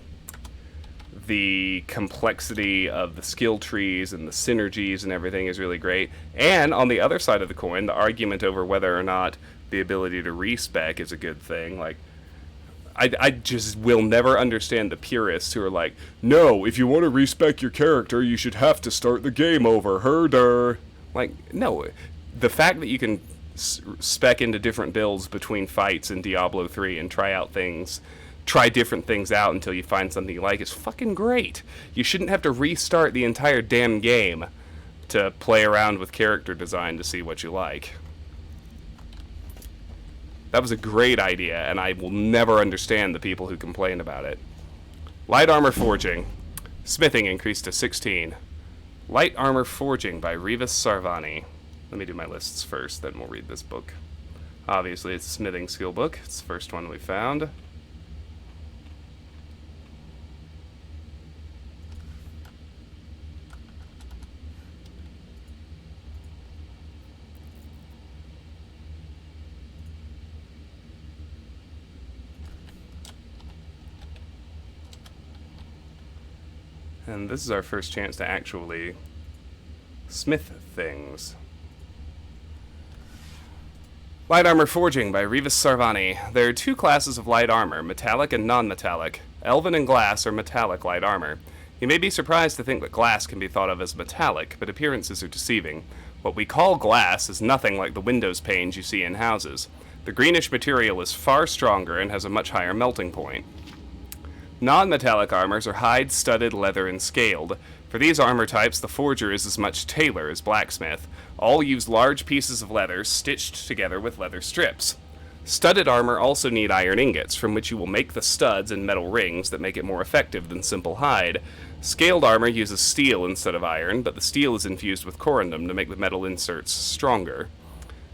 the complexity of the skill trees and the synergies and everything is really great. And on the other side of the coin, the argument over whether or not the ability to respec is a good thing. Like, I just will never understand the purists who are like, no, if you want to respec your character, you should have to start the game over, herder. Like, no. The fact that you can spec into different builds between fights in Diablo 3 and try different things out until you find something you like is fucking great. You shouldn't have to restart the entire damn game to play around with character design to see what you like. That was a great idea, and I will never understand the people who complain about it. Light armor forging. Smithing increased to 16. Light armor forging by Revis Sarvani. Let me do my lists first, then we'll read this book. Obviously, it's a smithing skill book. It's the first one we found. And this is our first chance to actually smith things. Light armor forging by Revis Sarvani. There are two classes of light armor, metallic and non-metallic. Elven and glass are metallic light armor. You may be surprised to think that glass can be thought of as metallic, but appearances are deceiving. What we call glass is nothing like the windows panes you see in houses. The greenish material is far stronger and has a much higher melting point. Non-metallic armors are hide, studded, leather, and scaled. For these armor types, the forger is as much tailor as blacksmith. All use large pieces of leather stitched together with leather strips. Studded armor also need iron ingots, from which you will make the studs and metal rings that make it more effective than simple hide. Scaled armor uses steel instead of iron, but the steel is infused with corundum to make the metal inserts stronger.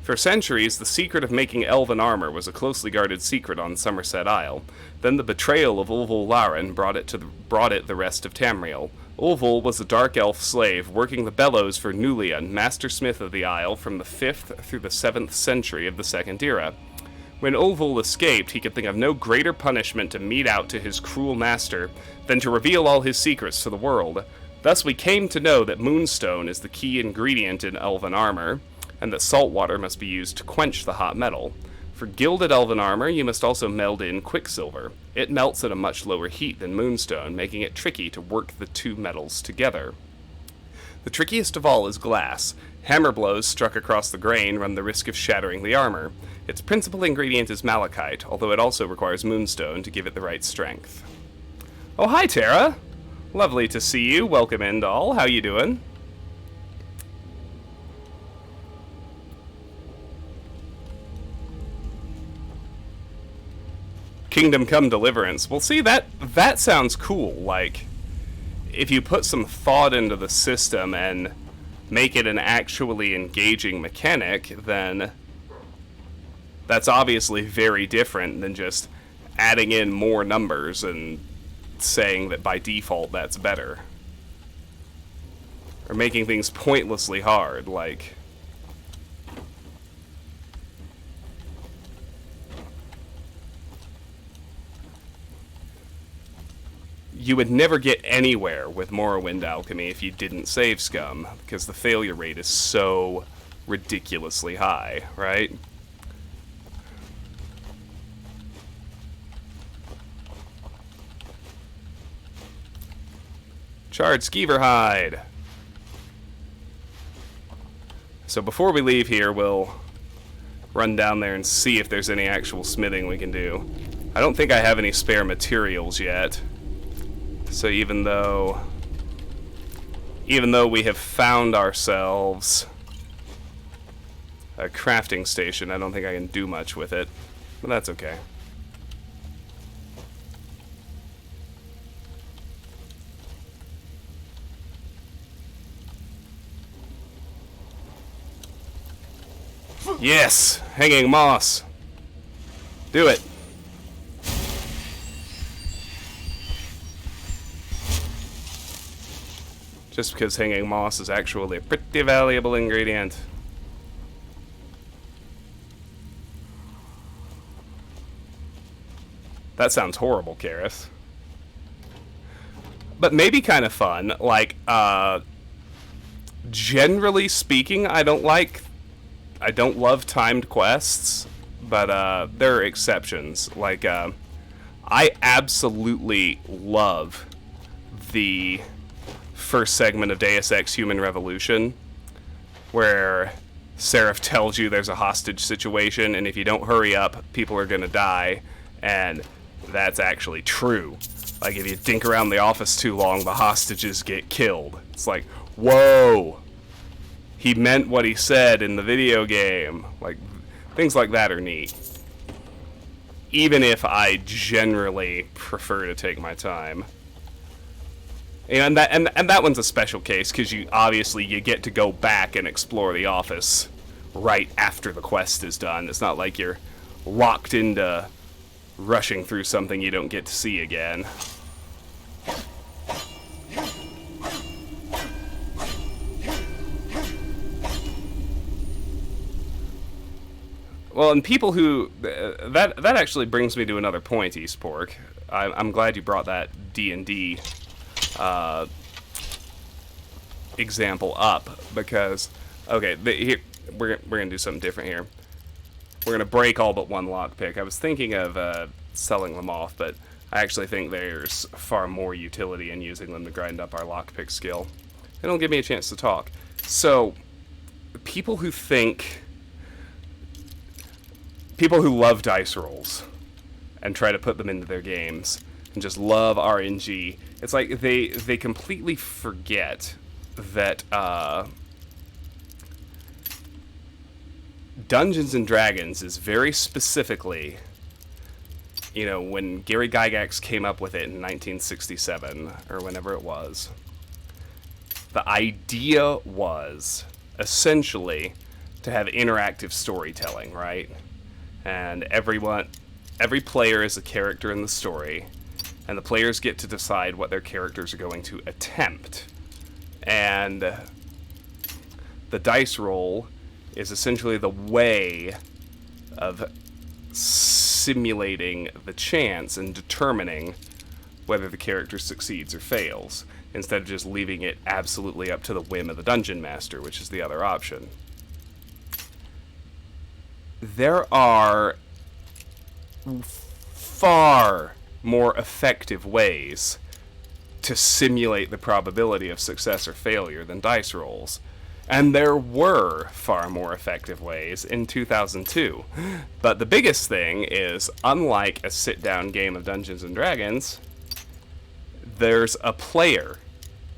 For centuries, the secret of making elven armor was a closely guarded secret on Somerset Isle. Then the betrayal of Ulvul Laren brought it the rest of Tamriel. Ulvul was a dark elf slave working the bellows for Nulian, master smith of the Isle from the 5th through the 7th century of the Second Era. When Ulvul escaped, he could think of no greater punishment to mete out to his cruel master than to reveal all his secrets to the world. Thus we came to know that moonstone is the key ingredient in elven armor, and that salt water must be used to quench the hot metal. For gilded elven armor, you must also meld in quicksilver. It melts at a much lower heat than moonstone, making it tricky to work the two metals together. The trickiest of all is glass. Hammer blows struck across the grain run the risk of shattering the armor. Its principal ingredient is malachite, although it also requires moonstone to give it the right strength. Oh, hi, Tara! Lovely to see you. Welcome in, doll. How you doing? Kingdom Come Deliverance. Well, see, that sounds cool. Like, if you put some thought into the system and make it an actually engaging mechanic, then that's obviously very different than just adding in more numbers and saying that by default that's better. Or making things pointlessly hard, like... You would never get anywhere with Morrowind Alchemy if you didn't save scum, because the failure rate is so ridiculously high, right? Charred skeever hide. So before we leave here, we'll run down there and see if there's any actual smithing we can do. I don't think I have any spare materials yet. So even though we have found ourselves a crafting station, I don't think I can do much with it. But that's okay. Yes! Hanging moss! Do it! Just because hanging moss is actually a pretty valuable ingredient. That sounds horrible, Karis. But maybe kind of fun. Like, generally speaking, I don't love timed quests, but there are exceptions. Like, I absolutely love the first segment of Deus Ex Human Revolution, where Seraph tells you there's a hostage situation, and if you don't hurry up, people are gonna die, and that's actually true. Like, if you dink around the office too long, the hostages get killed. It's like, whoa! He meant what he said in the video game. Like, things like that are neat. Even if I generally prefer to take my time. And that one's a special case, because you get to go back and explore the office right after the quest is done. It's not like you're locked into rushing through something you don't get to see again. Well, and people who... that actually brings me to another point, Eastpork. I'm glad you brought that D&D example up, because... Okay, here, we're going to do something different here. We're going to break all but one lockpick. I was thinking of selling them off, but I actually think there's far more utility in using them to grind up our lockpick skill. It'll give me a chance to talk. So, people who love dice rolls and try to put them into their games and just love RNG, it's like they completely forget that Dungeons and Dragons is very specifically, you know, when Gary Gygax came up with it in 1967 or whenever it was, the idea was essentially to have interactive storytelling, right? And every player is a character in the story, and the players get to decide what their characters are going to attempt. And the dice roll is essentially the way of simulating the chance and determining whether the character succeeds or fails, instead of just leaving it absolutely up to the whim of the dungeon master, which is the other option. There are far more effective ways to simulate the probability of success or failure than dice rolls. And there were far more effective ways in 2002. But the biggest thing is, unlike a sit-down game of Dungeons & Dragons, there's a player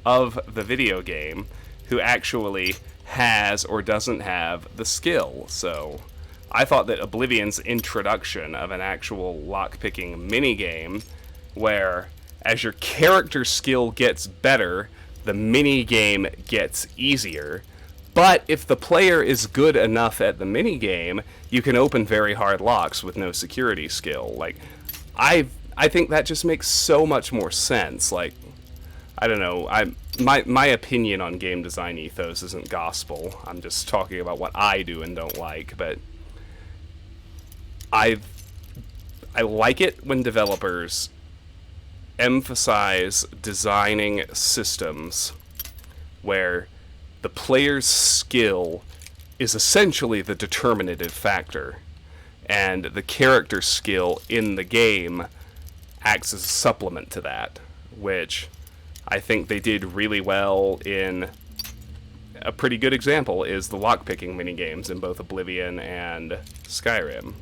of the video game who actually has or doesn't have the skill. So I thought that Oblivion's introduction of an actual lockpicking minigame, where as your character skill gets better, the minigame gets easier. But if the player is good enough at the minigame, you can open very hard locks with no security skill. Like, I think that just makes so much more sense. Like, I don't know, my opinion on game design ethos isn't gospel. I'm just talking about what I do and don't like, but I like it when developers emphasize designing systems where the player's skill is essentially the determinative factor, and the character skill in the game acts as a supplement to that, which I think they did really well in. A pretty good example is the lockpicking minigames in both Oblivion and Skyrim.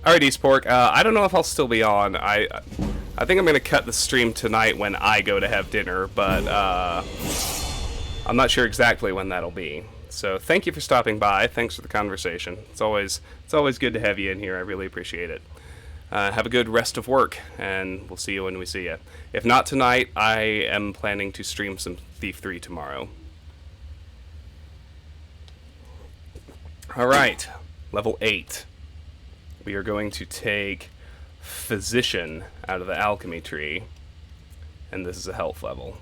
Alright, Eastpork, I don't know if I'll still be on. I think I'm going to cut the stream tonight when I go to have dinner, but I'm not sure exactly when that'll be. So thank you for stopping by. Thanks for the conversation. It's always good to have you in here. I really appreciate it. Have a good rest of work, and we'll see you when we see you. If not tonight, I am planning to stream some Thief 3 tomorrow. Alright, level 8. We are going to take Physician out of the alchemy tree, and this is a health level.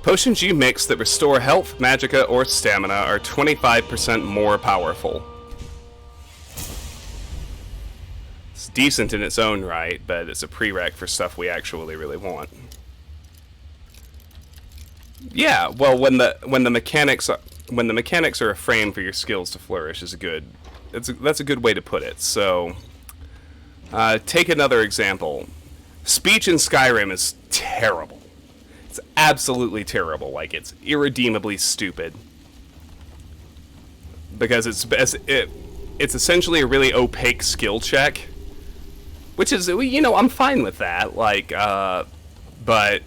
Potions you mix that restore health, magicka, or stamina are 25% more powerful. It's decent in its own right, but it's a prereq for stuff we actually really want. Yeah, well, when the mechanics are a frame for your skills to flourish that's a good way to put it. So, take another example. Speech in Skyrim is terrible. It's absolutely terrible. Like, it's irredeemably stupid. Because it's essentially a really opaque skill check. Which is, you know, I'm fine with that. Like, but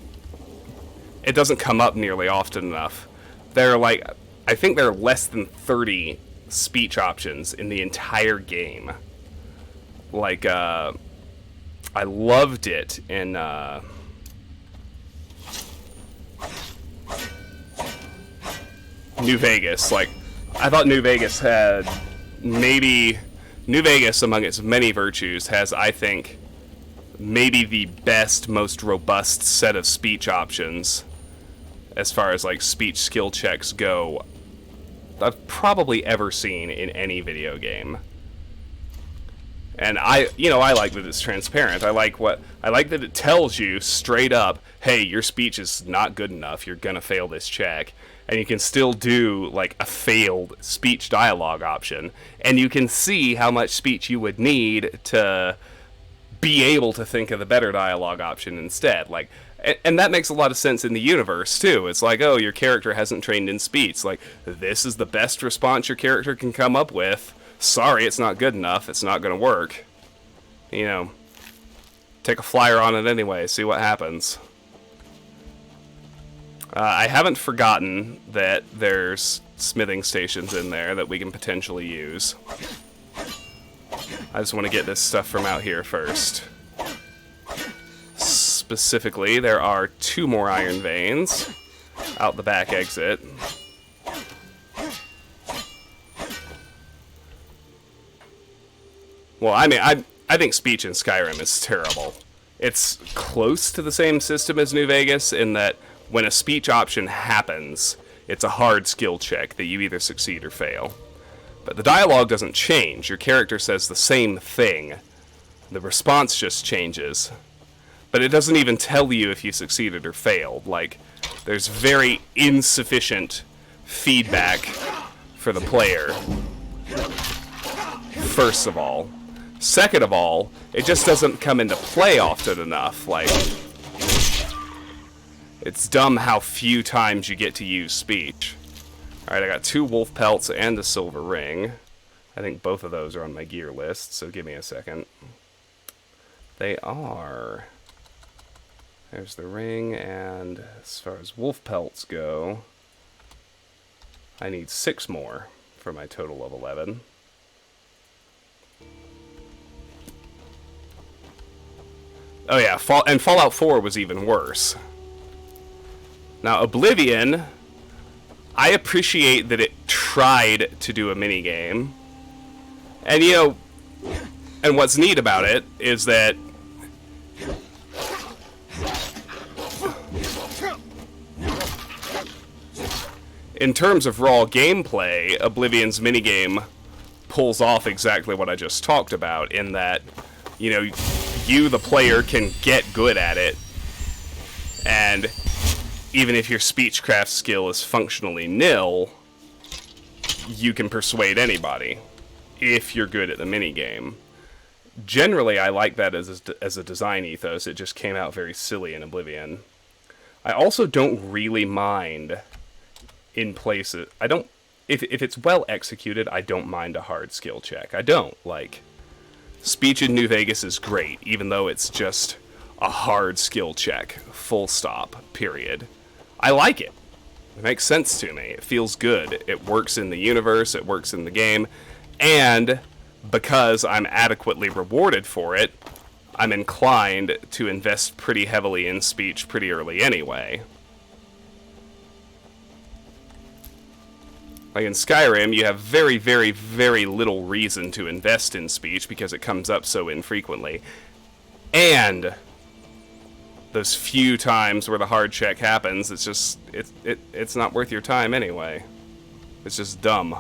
it doesn't come up nearly often enough. I think there are less than 30 speech options in the entire game. Like, I loved it in, New Vegas. Like, I thought New Vegas among its many virtues, has, I think, maybe the best, most robust set of speech options as far as, like, speech skill checks go I've probably ever seen in any video game. And I like that it's transparent. I like that it tells you straight up, hey, your speech is not good enough, you're gonna fail this check. And you can still do, like, a failed speech dialogue option. And you can see how much speech you would need to be able to think of the better dialogue option instead. Like, and that makes a lot of sense in the universe, too. It's like, oh, your character hasn't trained in speech. Like, this is the best response your character can come up with. Sorry, it's not good enough. It's not going to work. You know, take a flyer on it anyway. See what happens. I haven't forgotten that there's smithing stations in there that we can potentially use. I just want to get this stuff from out here first. Specifically, there are 2 more iron veins out the back exit. Well, I mean, I think speech in Skyrim is terrible. It's close to the same system as New Vegas in that when a speech option happens, it's a hard skill check that you either succeed or fail. But the dialogue doesn't change. Your character says the same thing. The response just changes. But it doesn't even tell you if you succeeded or failed. Like, there's very insufficient feedback for the player. First of all. Second of all, it just doesn't come into play often enough. Like, it's dumb how few times you get to use speech. Alright, I got 2 wolf pelts and a silver ring. I think both of those are on my gear list, so give me a second. They are. There's the ring, and as far as wolf pelts go, I need 6 more for my total of 11. Oh yeah, and Fallout 4 was even worse. Now, Oblivion, I appreciate that it tried to do a minigame. And, you know, and what's neat about it is that in terms of raw gameplay, Oblivion's minigame pulls off exactly what I just talked about, in that, you know, you, the player, can get good at it, and even if your speechcraft skill is functionally nil, you can persuade anybody if you're good at the minigame. Generally, I like that as a design ethos. It just came out very silly in Oblivion. I also don't really mind in places. I don't. If it's well executed, I don't mind a hard skill check. I don't. Like, speech in New Vegas is great, even though it's just a hard skill check. Full stop. Period. I like it. It makes sense to me. It feels good. It works in the universe. It works in the game. And because I'm adequately rewarded for it, I'm inclined to invest pretty heavily in speech pretty early anyway. Like in Skyrim, you have very, very, very little reason to invest in speech because it comes up so infrequently. And those few times where the hard check happens, it's just, it's not worth your time anyway. It's just dumb.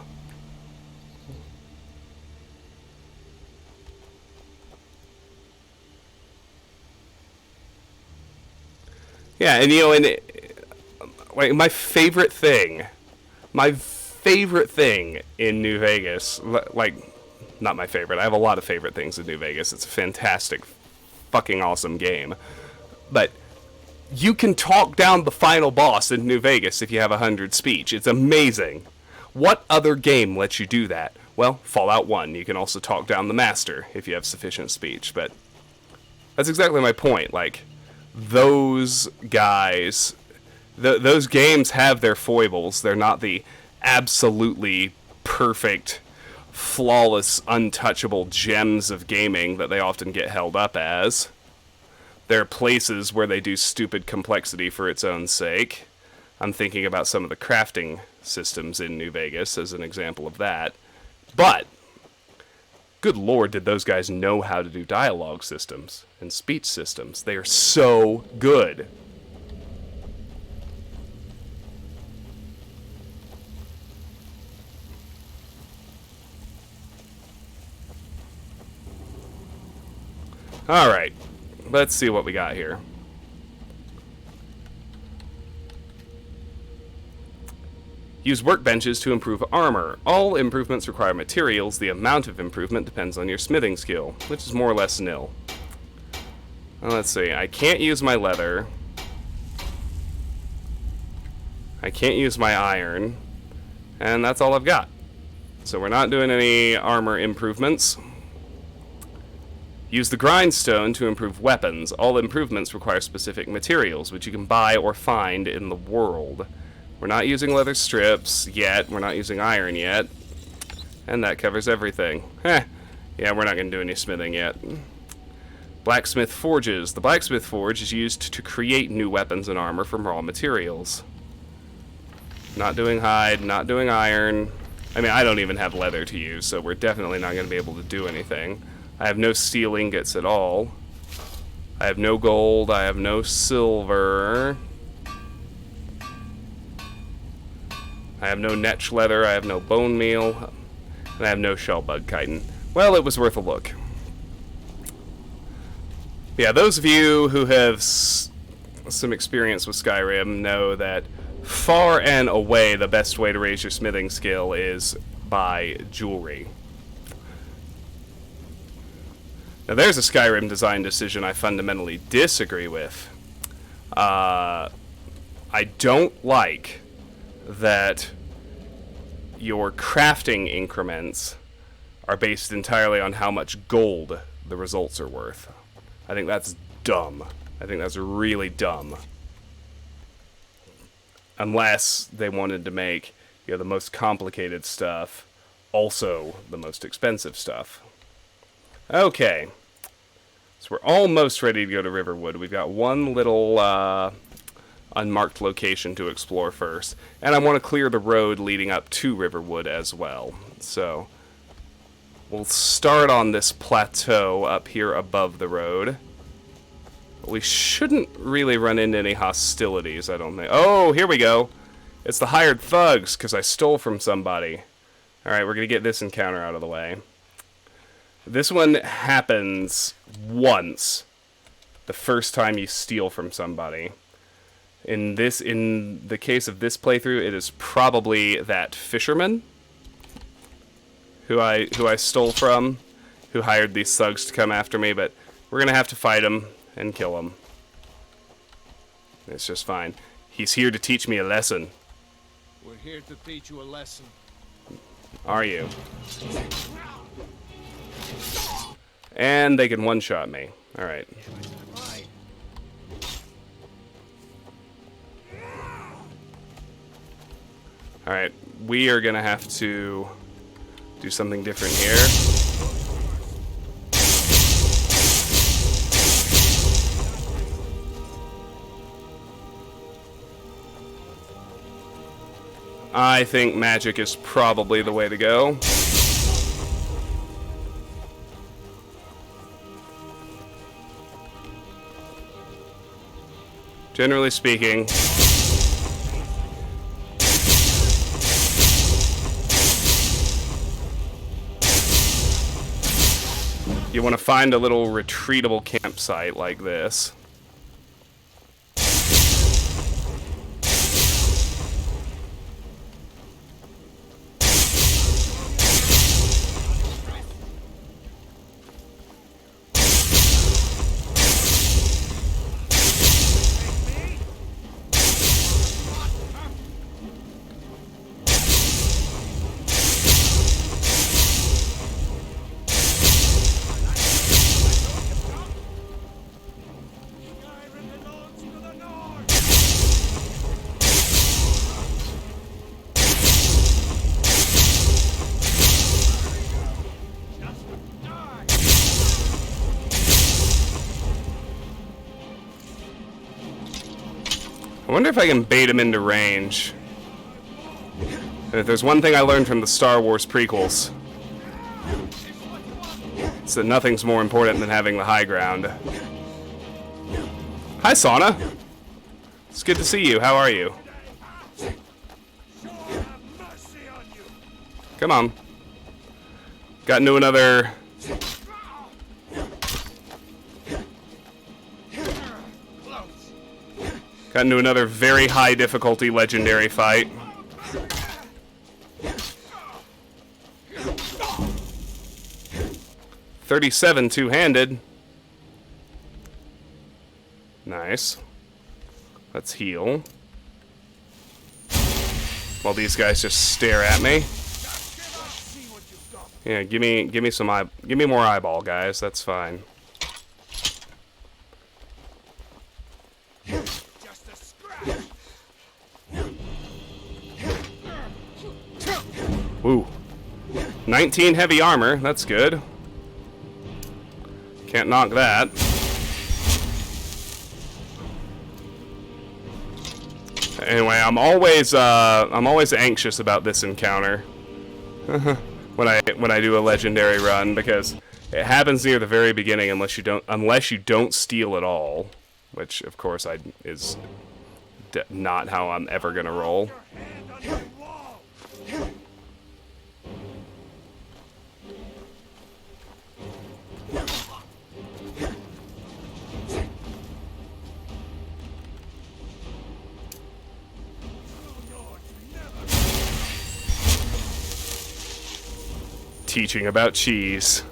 Yeah, and you know, like my favorite thing in New Vegas, like, not my favorite. I have a lot of favorite things in New Vegas. It's a fantastic, fucking awesome game. But you can talk down the final boss in New Vegas if you have 100 speech. It's amazing. What other game lets you do that? Well, Fallout 1. You can also talk down the master if you have sufficient speech. But that's exactly my point. Like, those guys, those games have their foibles. They're not the absolutely perfect, flawless, untouchable gems of gaming that they often get held up as. There are places where they do stupid complexity for its own sake. I'm thinking about some of the crafting systems in New Vegas as an example of that. But, good lord, did those guys know how to do dialogue systems and speech systems. They are so good. Alright, let's see what we got here. Use workbenches to improve armor. All improvements require materials. The amount of improvement depends on your smithing skill, which is more or less nil. Well, let's see. I can't use my leather. I can't use my iron. And that's all I've got. So we're not doing any armor improvements. Use the grindstone to improve weapons. All improvements require specific materials, which you can buy or find in the world. We're not using leather strips yet. We're not using iron yet. And that covers everything. Yeah, we're not going to do any smithing yet. Blacksmith forges. The blacksmith forge is used to create new weapons and armor from raw materials. Not doing hide, not doing iron. I mean, I don't even have leather to use, so we're definitely not going to be able to do anything. I have no steel ingots at all. I have no gold. I have no silver. I have no netch leather. I have no bone meal. And I have no shellbug chitin. Well, it was worth a look. Yeah, those of you who have some experience with Skyrim know that far and away the best way to raise your smithing skill is by jewelry. Now there's a Skyrim design decision I fundamentally disagree with. I don't like that your crafting increments are based entirely on how much gold the results are worth. I think that's dumb. I think that's really dumb. Unless they wanted to make, you know, the most complicated stuff also the most expensive stuff. Okay. So we're almost ready to go to Riverwood. We've got one little unmarked location to explore first. And I want to clear the road leading up to Riverwood as well. So we'll start on this plateau up here above the road. We shouldn't really run into any hostilities, I don't think. Oh, here we go. It's the hired thugs, because I stole from somebody. Alright, we're going to get this encounter out of the way. This one happens once. The first time you steal from somebody. In the case of this playthrough, it is probably that fisherman who I stole from, who hired these thugs to come after me, but we're going to have to fight him and kill him. It's just fine. He's here to teach me a lesson. We're here to teach you a lesson. Are you? And they can one-shot me. Alright. Alright, we are gonna have to do something different here. I think magic is probably the way to go. Generally speaking, you want to find a little retreatable campsite like this. wonder if I can bait him into range. And if there's one thing I learned from the Star Wars prequels, it's that nothing's more important than having the high ground. Hi, Sauna. It's good to see you. How are you? Come on. Got into another... Got into another very high difficulty legendary fight. $37 two-handed. Nice. Let's heal. While these guys just stare at me. Yeah, give me some give me more eyeball, guys. That's fine. Woo. 19 heavy armor. That's good. Can't knock that. Anyway, I'm always anxious about this encounter when I do a legendary run, because it happens near the very beginning unless you don't steal at all, which of course is not how I'm ever gonna roll. Teaching about cheese.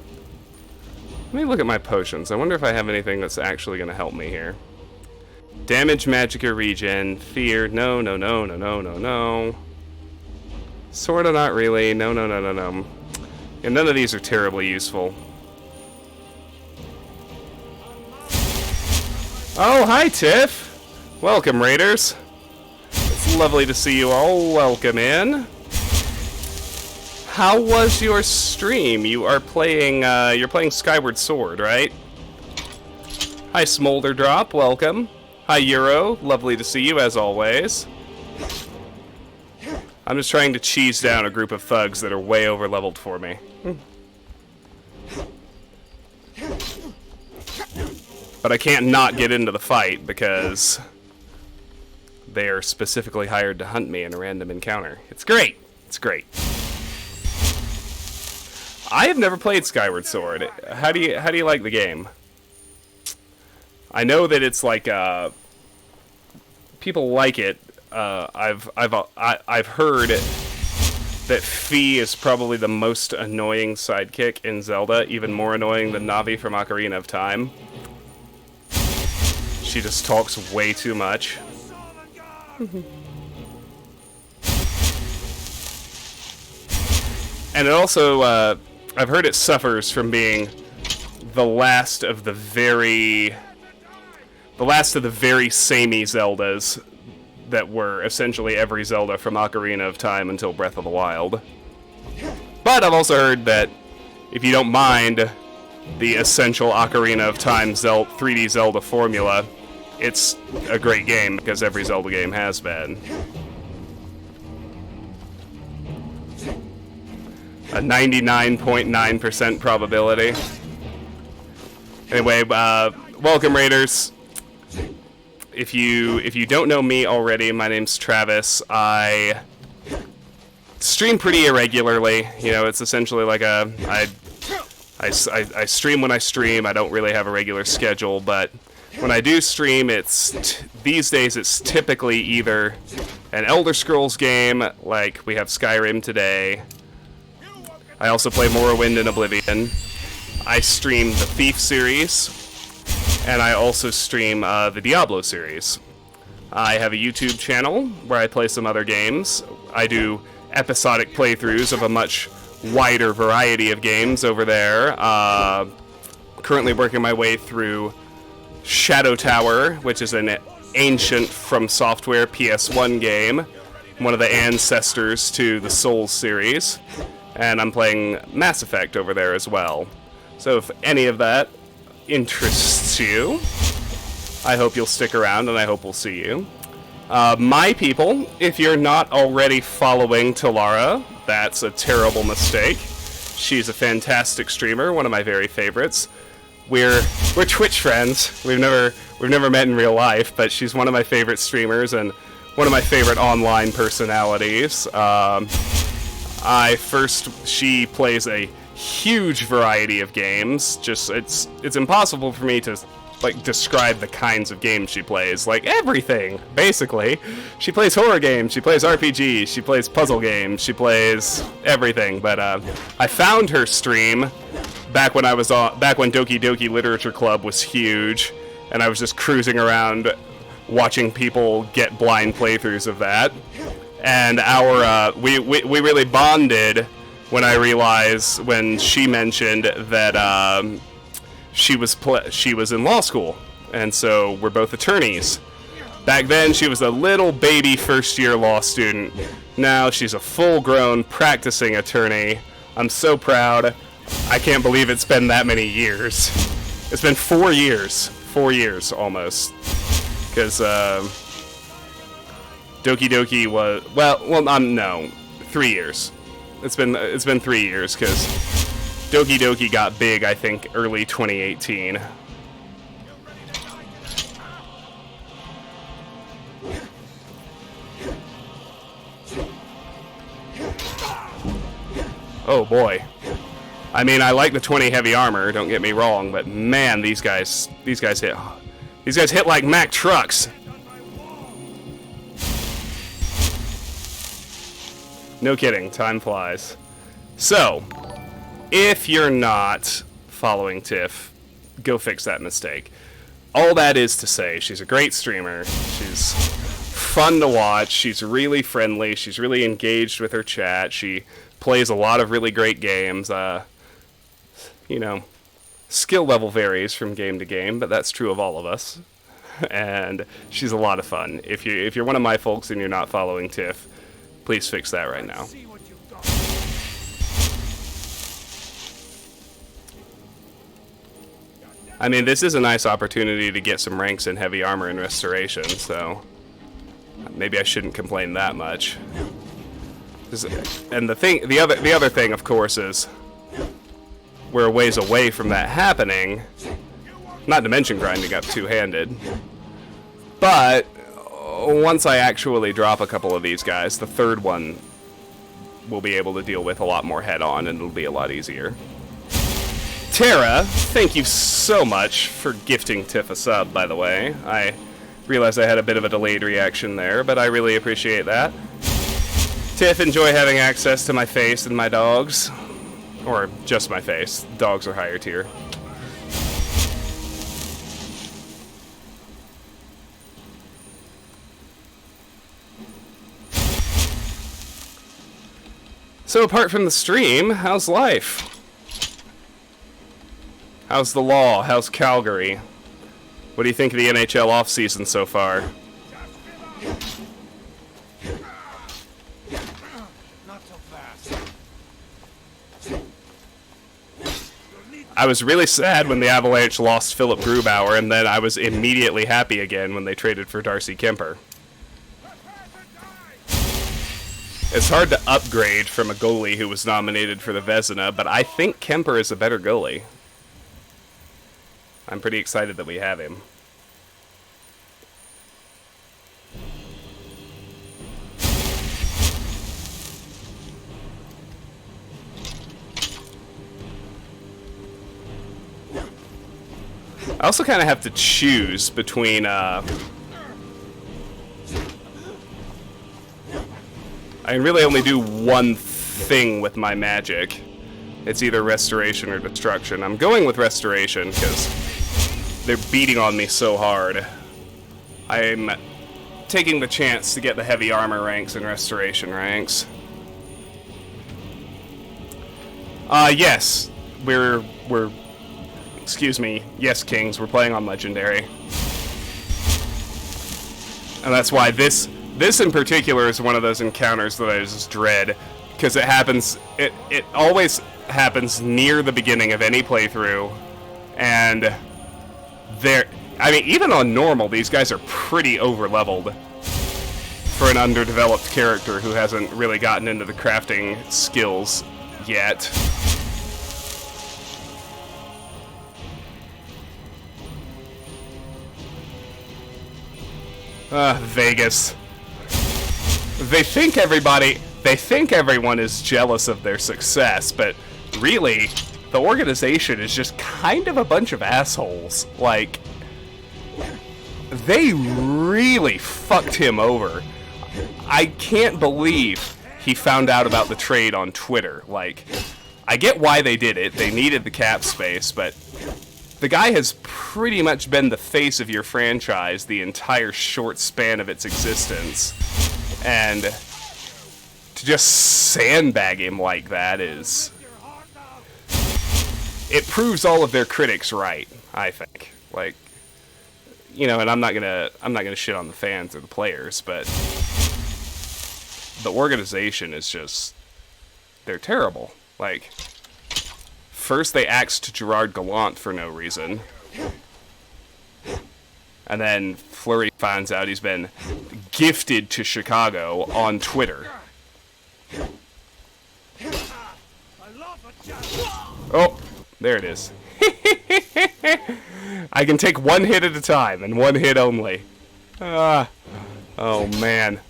Let me look at my potions. I wonder if I have anything that's actually going to help me here. Damage, magicka, regen, fear. No, no, no, no, no, no, no. Sorta not really. No, no, no, no, no. And none of these are terribly useful. Oh, hi, Tiff. Welcome, Raiders. It's lovely to see you all. Welcome in. How was your stream? You're playing Skyward Sword, right? Hi, Smolder Drop, welcome. Hi, Euro, lovely to see you as always. I'm just trying to cheese down a group of thugs that are way over-leveled for me. But I can't not get into the fight because they are specifically hired to hunt me in a random encounter. It's great. It's great. I have never played Skyward Sword. How do you like the game? I know that it's like people like it. I've heard that Fee is probably the most annoying sidekick in Zelda, even more annoying than Navi from Ocarina of Time. She just talks way too much. And it also, I've heard it suffers from being the last of the very samey Zeldas that were essentially every Zelda from Ocarina of Time until Breath of the Wild. But I've also heard that if you don't mind the essential Ocarina of Time 3D Zelda formula, it's a great game, because every Zelda game has been. A 99.9% probability. Anyway, welcome, Raiders. If you don't know me already, my name's Travis. I stream pretty irregularly. You know, it's essentially like I stream when I stream. I don't really have a regular schedule, but when I do stream, these days it's typically either an Elder Scrolls game, like we have Skyrim today. I also play Morrowind and Oblivion. I stream the Thief series, and I also stream the Diablo series. I have a YouTube channel where I play some other games. I do episodic playthroughs of a much wider variety of games over there. Currently working my way through Shadow Tower, which is an ancient From Software PS1 game, one of the ancestors to the Souls series. And I'm playing Mass Effect over there as well. So if any of that interests you, I hope you'll stick around, and I hope we'll see you. My people, if you're not already following Talara, that's a terrible mistake. She's a fantastic streamer, one of my very favorites. We're Twitch friends. We've never met in real life, but she's one of my favorite streamers and one of my favorite online personalities. She plays a huge variety of games. Just it's impossible for me to like describe the kinds of games she plays. Like everything, basically. She plays horror games, she plays RPGs, she plays puzzle games, she plays everything. But I found her stream back when Doki Doki Literature Club was huge, and I was just cruising around watching people get blind playthroughs of that. And we really bonded when I realized when she mentioned that she was in law school, and so we're both attorneys. Back then, she was a little baby first-year law student. Now she's a full-grown practicing attorney. I'm so proud. I can't believe it's been that many years. It's been 4 years. 4 years, almost. Because, Doki Doki was... no. 3 years. It's been 3 years, because Doki Doki got big, I think, early 2018. Oh boy. I mean, I like the 20 heavy armor, don't get me wrong, but man, these guys hit like Mack trucks. No kidding, time flies. So, if you're not following Tiff, go fix that mistake. All that is to say, she's a great streamer. She's fun to watch. She's really friendly. She's really engaged with her chat. She plays a lot of really great games. You know, skill level varies from game to game, but that's true of all of us. And she's a lot of fun. If you're one of my folks and you're not following Tiff, please fix that right now. I mean, this is a nice opportunity to get some ranks in heavy armor and restoration, so maybe I shouldn't complain that much. And the other thing, of course, is we're a ways away from that happening. Not to mention grinding up two-handed. But once I actually drop a couple of these guys, the third one we'll be able to deal with a lot more head-on, and it'll be a lot easier. Tara, thank you so much for gifting Tiff a sub, by the way. I realized I had a bit of a delayed reaction there, but I really appreciate that. Tiff, enjoy having access to my face and my dogs. Or just my face. Dogs are higher tier. So apart from the stream, how's life? How's the law? How's Calgary? What do you think of the NHL offseason so far? Not so fast. I was really sad when the Avalanche lost Philip Grubauer, and then I was immediately happy again when they traded for Darcy Kemper. It's hard to upgrade from a goalie who was nominated for the Vezina, but I think Kemper is a better goalie. I'm pretty excited that we have him. I also kind of have to choose between, I can really only do one thing with my magic. It's either restoration or destruction. I'm going with restoration because they're beating on me so hard. I'm taking the chance to get the heavy armor ranks and restoration ranks. Yes, we're excuse me, yes, Kings, we're playing on Legendary. And that's why this in particular is one of those encounters that I just dread, because it always happens near the beginning of any playthrough, and I mean, even on normal, these guys are pretty over-leveled. for an underdeveloped character who hasn't really gotten into the crafting skills yet. Vegas. They think everyone is jealous of their success, but really, the organization is just kind of a bunch of assholes. Like, they really fucked him over. I can't believe he found out about the trade on Twitter. Like, I get why they did it. They needed the cap space, but the guy has pretty much been the face of your franchise the entire short span of its existence. And to just sandbag him like that is... it proves all of their critics right, I think. Like, you know, and I'm not gonna shit on the fans or the players, but the organization is just, they're terrible. Like, first they axed Gerard Gallant for no reason, and then Fleury finds out he's been gifted to Chicago on Twitter. Oh, there it is. I can take one hit at a time, and one hit only. Oh man.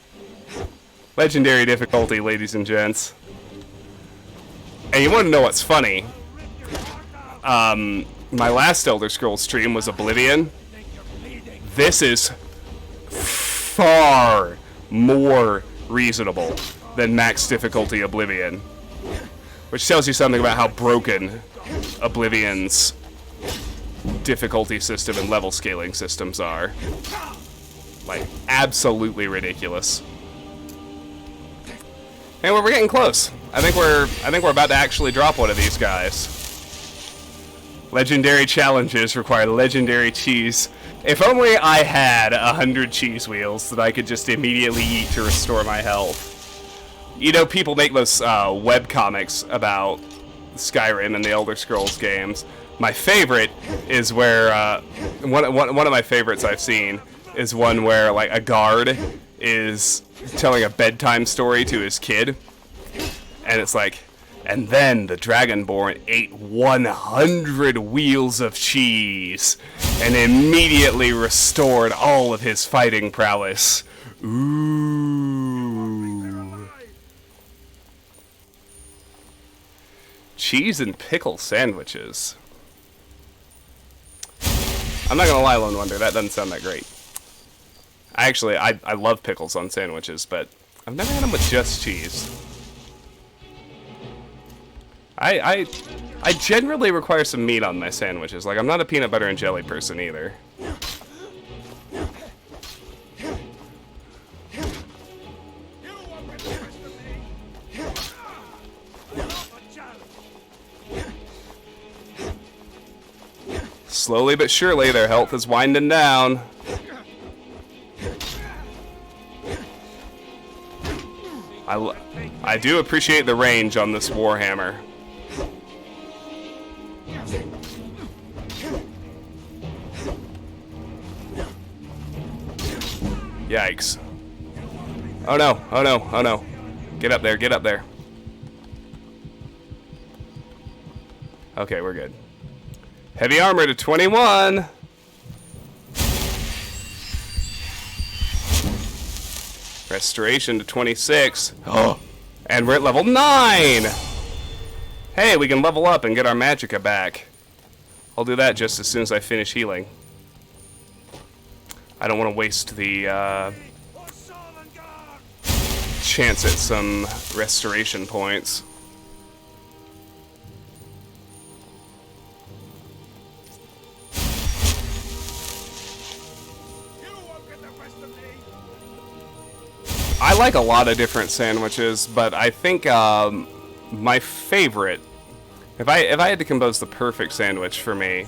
Legendary difficulty, ladies and gents. And you want to know what's funny? My last Elder Scrolls stream was Oblivion. This is far more reasonable than max difficulty Oblivion. Which tells you something about how broken Oblivion's difficulty system and level scaling systems are. Like, absolutely ridiculous. And we're getting close. I think we're about to actually drop one of these guys. Legendary challenges require legendary cheese. If only I had 100 cheese wheels that I could just immediately eat to restore my health. You know, people make those webcomics about Skyrim and the Elder Scrolls games. My favorite is where, one of my favorites I've seen is one where, like, a guard is telling a bedtime story to his kid. And it's like, and then the Dragonborn ate 100 wheels of cheese and immediately restored all of his fighting prowess. Ooh. Cheese and pickle sandwiches. I'm not gonna lie, Lone Wonder, that doesn't sound that great. I love pickles on sandwiches, but I've never had them with just cheese. I generally require some meat on my sandwiches. Like, I'm not a peanut butter and jelly person either. Slowly but surely, their health is winding down. I do appreciate the range on this Warhammer. Yikes. Oh no, oh no, oh no. Get up there, get up there. Okay, we're good. Heavy armor to 21. Restoration to 26. Oh, and we're at level 9. Hey, we can level up and get our magicka back. I'll do that just as soon as I finish healing. I don't want to waste the chance at some restoration points. I like a lot of different sandwiches, but I think my favorite, if I had to compose the perfect sandwich for me,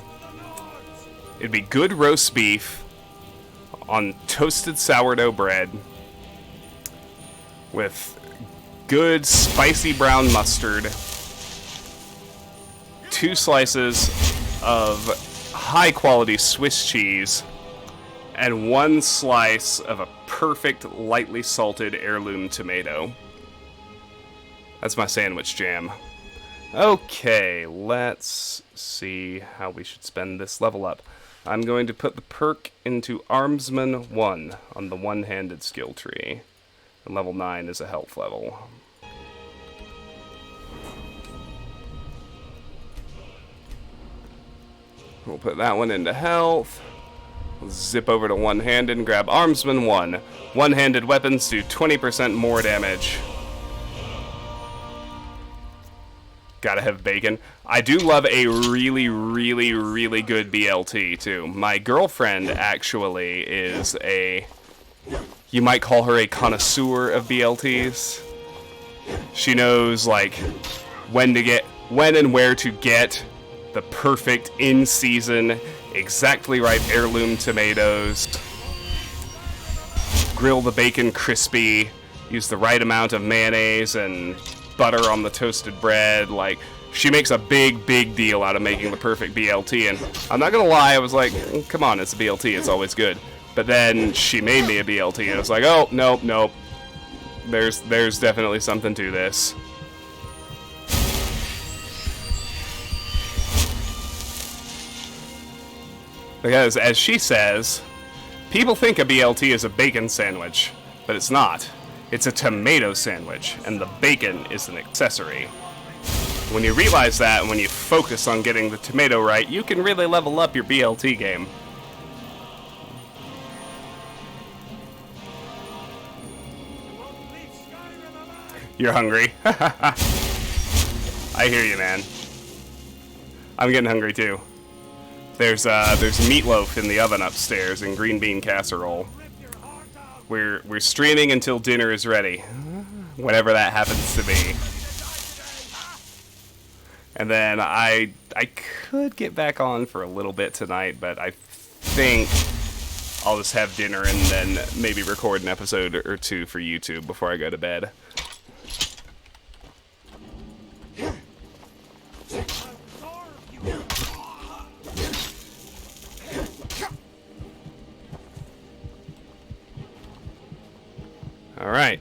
it'd be good roast beef on toasted sourdough bread with good spicy brown mustard, 2 slices of high quality Swiss cheese, and 1 slice of a perfect lightly salted heirloom tomato. That's my sandwich jam. Okay, let's see how we should spend this level up. I'm going to put the perk into Armsman 1 on the one-handed skill tree. And level 9 is a health level. We'll put that one into health. We'll zip over to one-handed and grab Armsman 1. One-handed weapons do 20% more damage. Gotta have bacon. I do love a really, really, really good BLT, too. My girlfriend, actually, is a... You might call her a connoisseur of BLTs. She knows, like, when and where to get the perfect in-season, exactly right heirloom tomatoes. Grill the bacon crispy. Use the right amount of mayonnaise and butter on the toasted bread. Like, she makes a big, big deal out of making the perfect BLT, and I'm not gonna lie, I was like, come on, it's a BLT, it's always good. But then she made me a BLT, and I was like, oh, nope, nope. There's definitely something to this. Because, as she says, people think a BLT is a bacon sandwich, but it's not. It's a tomato sandwich, and the bacon is an accessory. When you realize that, and when you focus on getting the tomato right, you can really level up your BLT game. You're hungry. I hear you, man. I'm getting hungry, too. There's meatloaf in the oven upstairs and green bean casserole. We're streaming until dinner is ready, whenever that happens to be. And then I could get back on for a little bit tonight, but I think I'll just have dinner and then maybe record an episode or 2 for YouTube before I go to bed. Alright.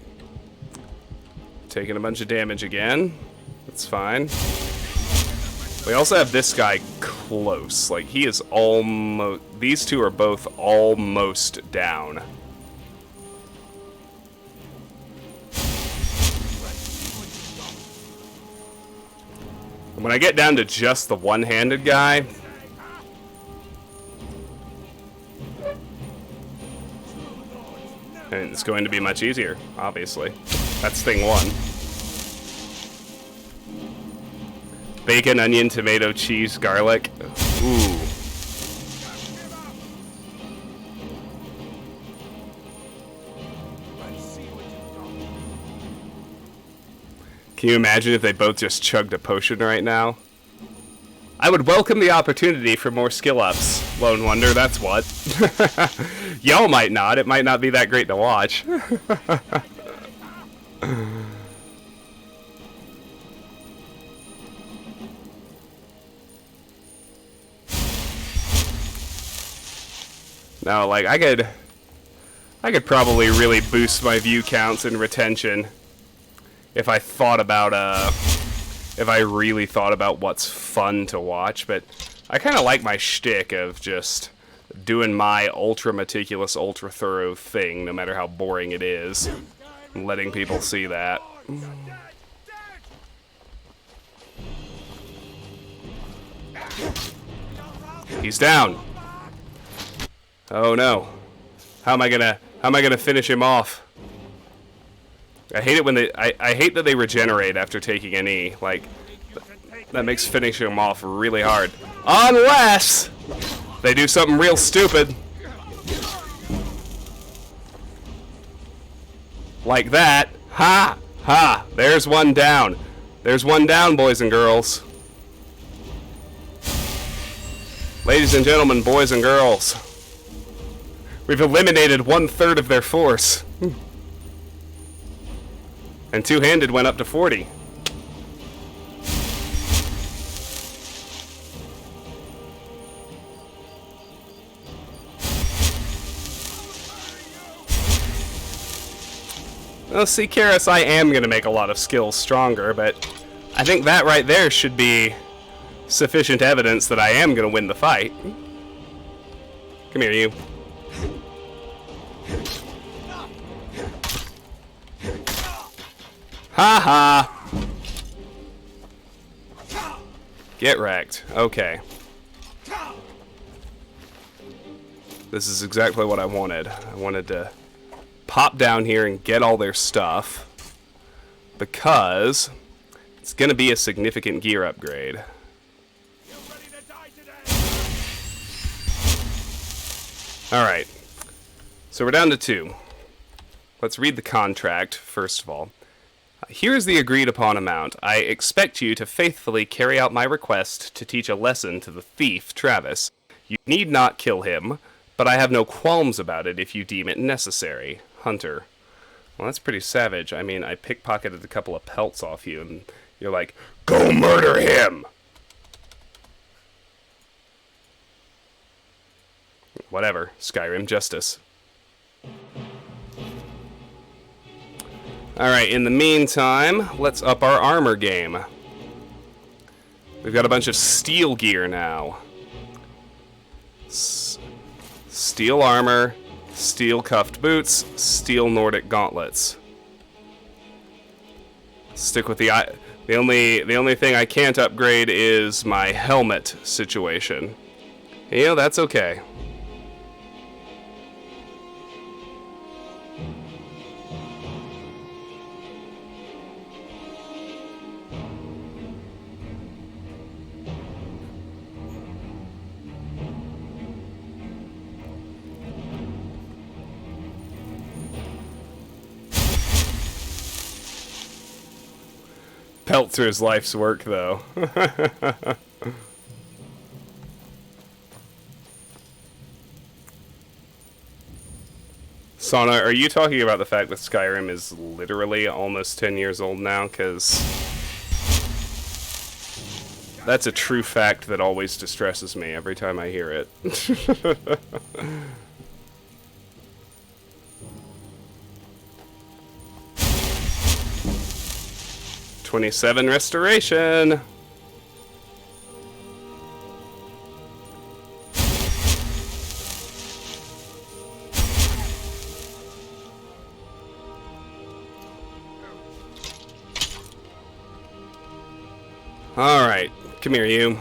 Taking a bunch of damage again. That's fine. We also have this guy close. Like, he is almost... These two are both almost down. When I get down to just the one-handed guy... And it's going to be much easier, obviously. That's thing 1. Bacon, onion, tomato, cheese, garlic. Ooh. Can you imagine if they both just chugged a potion right now? I would welcome the opportunity for more skill ups, Lone Wonder, that's what. Y'all might not. It might not be that great to watch. No, like, I could probably really boost my view counts and retention if I thought about, if I really thought about what's fun to watch, but I kind of like my shtick of just doing my ultra meticulous, ultra thorough thing, no matter how boring it is, and letting people see that. He's down. Oh no. How am I gonna finish him off? I hate it when I hate that they regenerate after taking an E. Like, that makes finishing them off really hard. Unless they do something real stupid. Like that. Ha! Ha! There's one down. There's one down, boys and girls. Ladies and gentlemen, boys and girls. We've eliminated 1/3 of their force. And two-handed went up to 40. Well, see, Karis, I am going to make a lot of skills stronger, but I think that right there should be sufficient evidence that I am going to win the fight. Come here, you. Ha ha! Get wrecked. Okay. This is exactly what I wanted. I wanted to pop down here and get all their stuff, because it's going to be a significant gear upgrade. Alright, so we're down to 2. Let's read the contract, first of all. Here is the agreed upon amount. I expect you to faithfully carry out my request to teach a lesson to the thief, Travis. You need not kill him, but I have no qualms about it if you deem it necessary. Hunter. Well, that's pretty savage. I mean, I pickpocketed a couple of pelts off you, and you're like, go murder him! Whatever. Skyrim justice. Alright, in the meantime, let's up our armor game. We've got a bunch of steel gear now. Steel armor, steel cuffed boots, steel Nordic gauntlets. Stick with the only thing I can't upgrade is my helmet situation. You know, that's okay. Pelt through his life's work, though. Sana, are you talking about the fact that Skyrim is literally almost 10 years old now? Because that's a true fact that always distresses me every time I hear it. 27 restoration. All right, come here, you.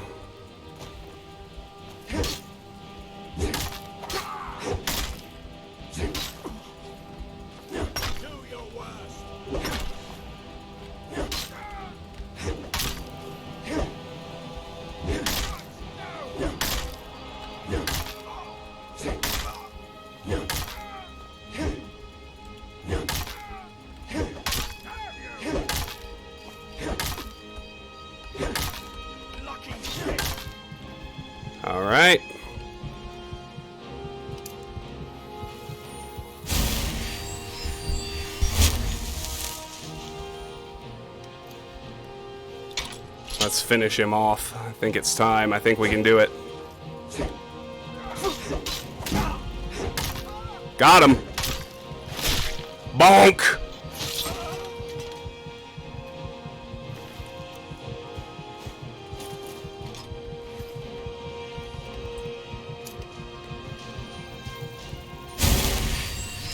All right. Let's finish him off. I think it's time. I think we can do it. Got him. Bonk.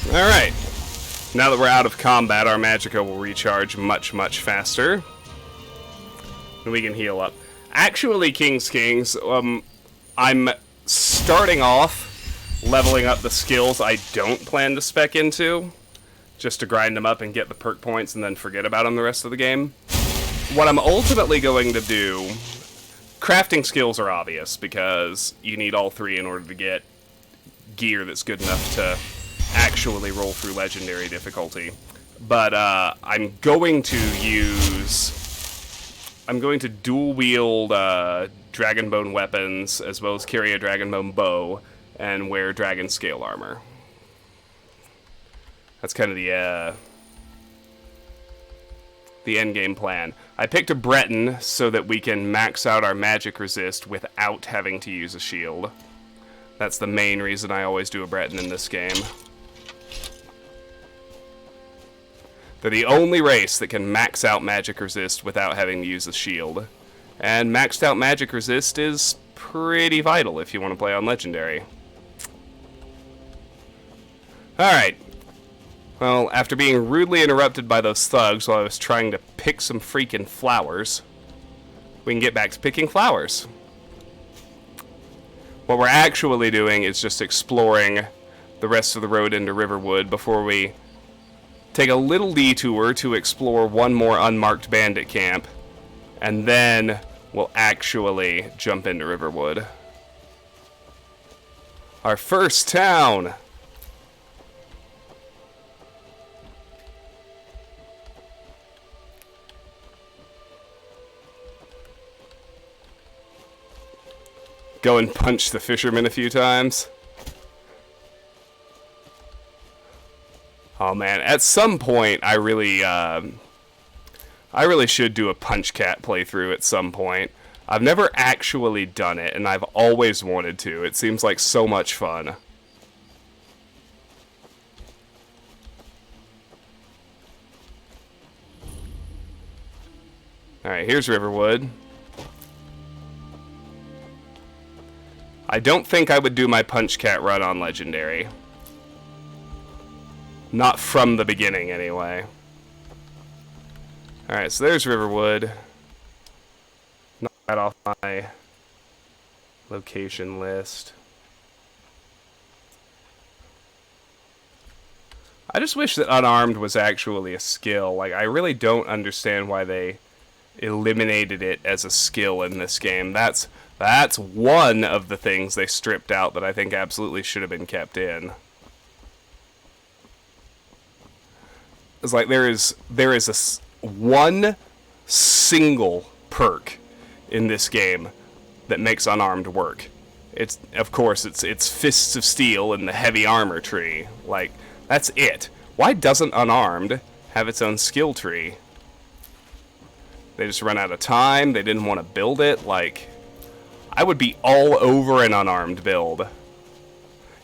Alright, now that we're out of combat, our magicka will recharge much, much faster. And we can heal up. Actually, Kings, I'm starting off leveling up the skills I don't plan to spec into, just to grind them up and get the perk points and then forget about them the rest of the game. What I'm ultimately going to do, crafting skills are obvious, because you need all 3 in order to get gear that's good enough to actually roll through legendary difficulty. But I'm going to dual wield dragonbone weapons, as well as carry a dragonbone bow and wear dragon scale armor. That's kind of the end game plan. I picked a Breton so that we can max out our magic resist without having to use a shield. That's the main reason I always do a Breton in this game. They're the only race that can max out magic resist without having to use a shield. And maxed out magic resist is pretty vital if you want to play on Legendary. Alright. Well, after being rudely interrupted by those thugs while I was trying to pick some freaking flowers, we can get back to picking flowers. What we're actually doing is just exploring the rest of the road into Riverwood before we take a little detour to explore one more unmarked bandit camp, and then we'll actually jump into Riverwood. Our first town! Go and punch the fisherman a few times. Oh man, at some point I really should do a Punch Cat playthrough at some point. I've never actually done it, and I've always wanted to. It seems like so much fun. Alright, here's Riverwood. I don't think I would do my Punch Cat run on Legendary. Not from the beginning, anyway. Alright, so there's Riverwood. Knock that off my location list. I just wish that unarmed was actually a skill. Like, I really don't understand why they eliminated it as a skill in this game. That's one of the things they stripped out that I think absolutely should have been kept in. It's like there is one single perk in this game that makes unarmed work. It's of course it's Fists of Steel and the heavy armor tree. Like, that's it. Why doesn't unarmed have its own skill tree? They just run out of time. They didn't want to build it. Like, I would be all over an unarmed build.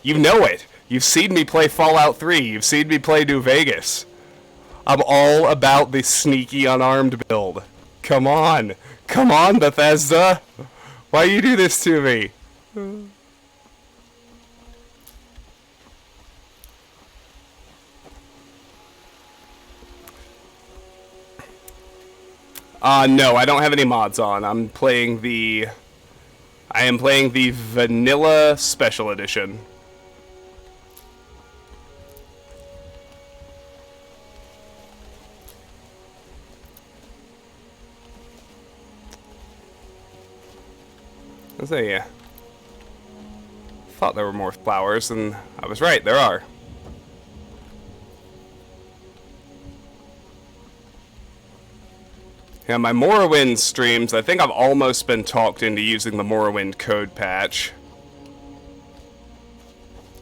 You know it. You've seen me play Fallout 3. You've seen me play New Vegas. I'm all about the sneaky unarmed build. Come on. Come on, Bethesda. Why you do this to me? No, I don't have any mods on. I am playing the Vanilla Special Edition. So yeah. Thought there were more flowers, and I was right, there are. Yeah, my Morrowind streams, I think I've almost been talked into using the Morrowind code patch.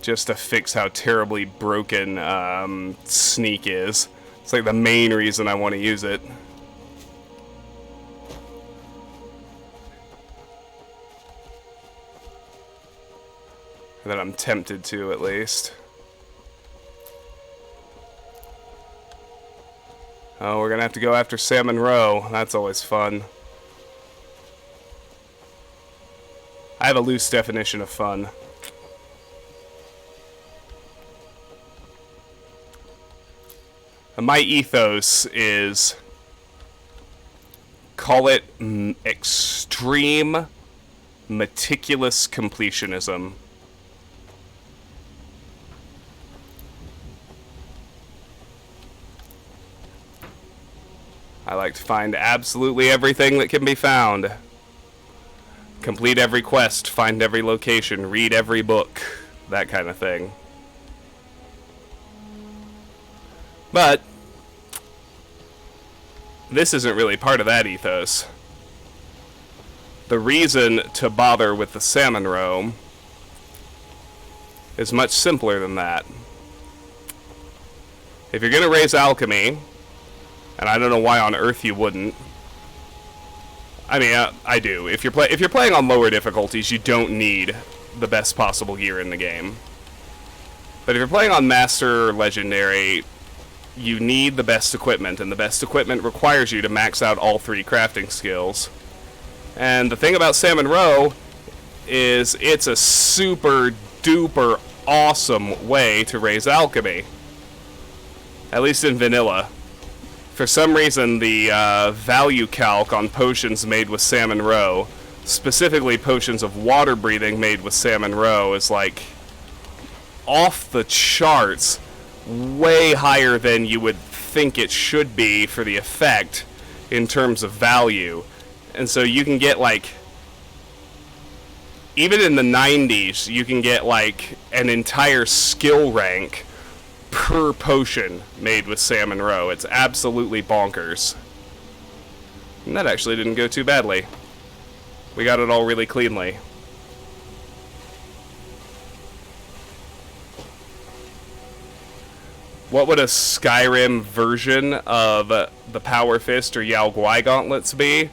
Just to fix how terribly broken Sneak is. It's like the main reason I want to use it. That I'm tempted to, at least. Oh, we're gonna have to go after Salmon Row. That's always fun. I have a loose definition of fun. And my ethos is, call it extreme meticulous completionism. I like to find absolutely everything that can be found. Complete every quest, find every location, read every book, that kind of thing. But this isn't really part of that ethos. The reason to bother with the Salmon Row is much simpler than that. If you're gonna raise alchemy, and I don't know why on earth you wouldn't. I mean, I do. If you're playing on lower difficulties, you don't need the best possible gear in the game. But if you're playing on Master or Legendary, you need the best equipment, and the best equipment requires you to max out all 3 crafting skills. And the thing about Salmon Row is it's a super duper awesome way to raise alchemy. At least in vanilla. For some reason, the value calc on potions made with Salmon Row, specifically potions of water breathing made with Salmon Row, is like off the charts, way higher than you would think it should be for the effect in terms of value. And so you can get like, even in the 90s, you can get like an entire skill rank per potion made with Salmon Row. It's absolutely bonkers. And that actually didn't go too badly. We got it all really cleanly. What would a Skyrim version of the Power Fist or Yao Guai gauntlets be?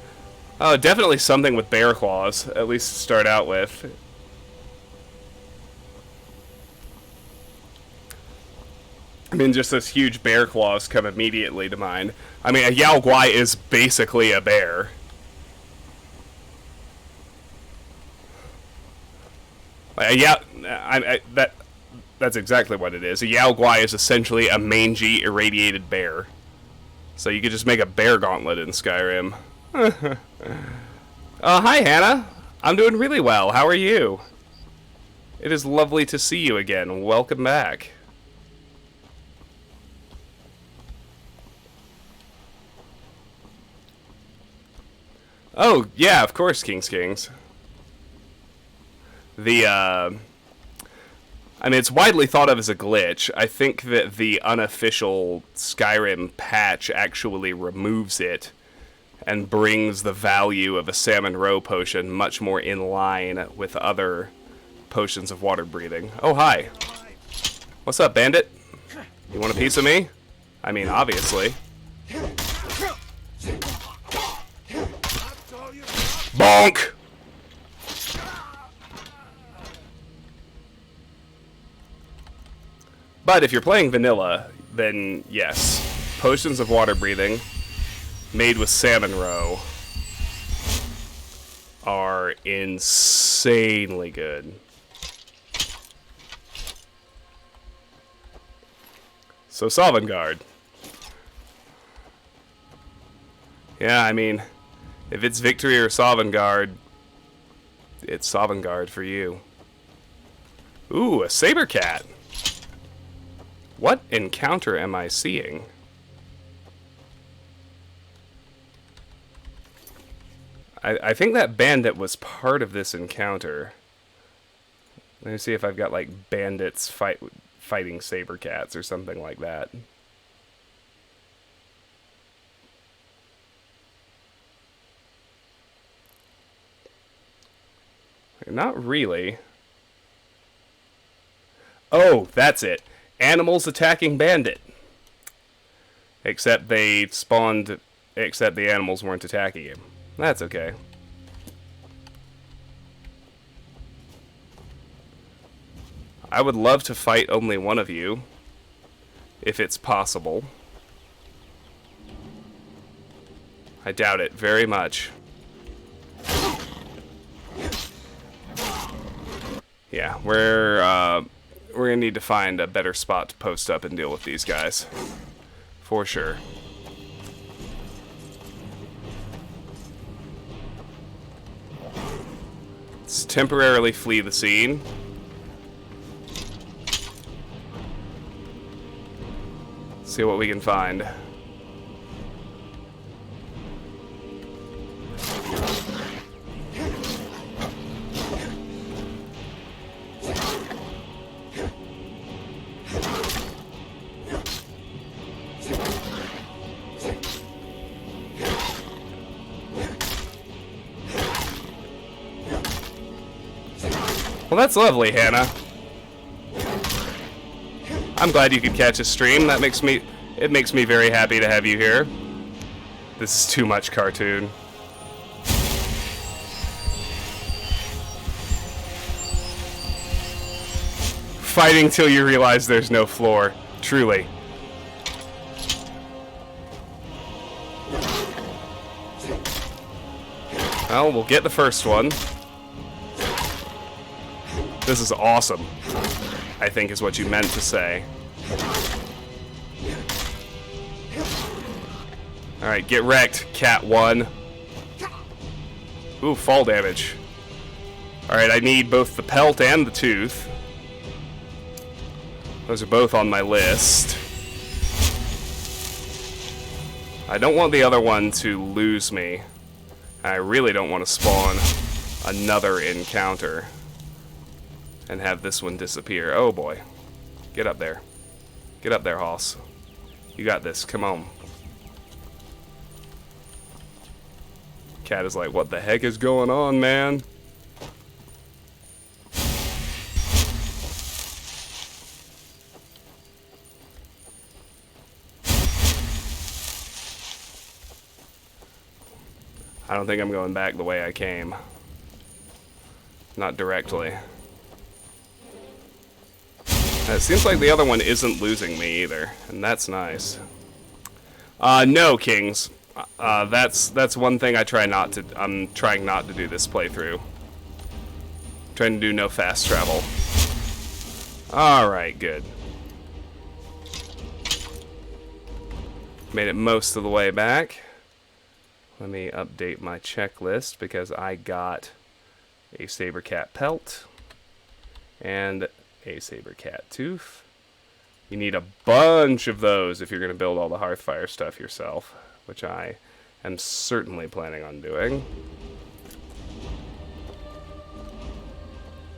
Oh, definitely something with bear claws, at least to start out with. I mean, just those huge bear claws come immediately to mind. I mean, a Yao Guai is basically a bear. That's exactly what it is. A Yao Guai is essentially a mangy, irradiated bear. So you could just make a bear gauntlet in Skyrim. Hi, Hannah. I'm doing really well. How are you? It is lovely to see you again. Welcome back. Oh, yeah, of course, Kings. I mean, it's widely thought of as a glitch. I think that the unofficial Skyrim patch actually removes it and brings the value of a Salmon Row potion much more in line with other potions of water breathing. Oh, hi. What's up, bandit? You want a piece of me? I mean, obviously. Bonk! But if you're playing vanilla, then yes. Potions of water breathing made with Salmon Row are insanely good. So Sovngarde. Yeah, I mean, if it's Victory or Sovngarde, it's Sovngarde for you. Ooh, a saber cat. What encounter am I seeing? I think that bandit was part of this encounter. Let me see if I've got like bandits fighting saber cats or something like that. Not really. Oh, that's it. Animals attacking bandit. Except they spawned, except the animals weren't attacking him. That's okay. I would love to fight only one of you, if it's possible. I doubt it very much. Yeah, we're gonna need to find a better spot to post up and deal with these guys. For sure. Let's temporarily flee the scene. See what we can find. Well, that's lovely, Hannah. I'm glad you could catch a stream. That makes me, it makes me very happy to have you here. This is too much cartoon. Fighting till you realize there's no floor. Truly. Well, we'll get the first one. This is awesome, I think is what you meant to say. Alright, get wrecked, Cat 1. Ooh, fall damage. Alright, I need both the pelt and the tooth. Those are both on my list. I don't want the other one to lose me. I really don't want to spawn another encounter and have this one disappear. Oh boy. Get up there. Get up there, Hoss. You got this. Come on. Cat is like, what the heck is going on, man? I don't think I'm going back the way I came. Not directly. It seems like the other one isn't losing me either, and that's nice. No, Kings. That's one thing I'm trying not to do this playthrough. Trying to do no fast travel. Alright, good. Made it most of the way back. Let me update my checklist because I got a saber cat pelt and a saber cat tooth. You need a bunch of those if you're going to build all the Hearthfire stuff yourself, which I am certainly planning on doing.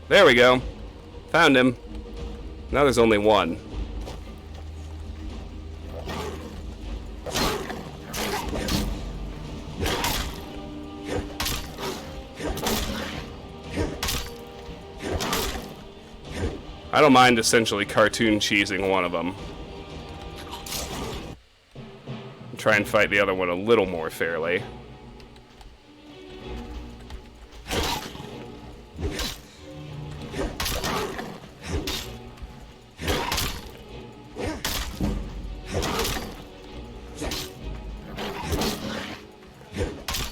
There we go. Found him. Now there's only one. I don't mind essentially cartoon cheesing one of them. Try and fight the other one a little more fairly.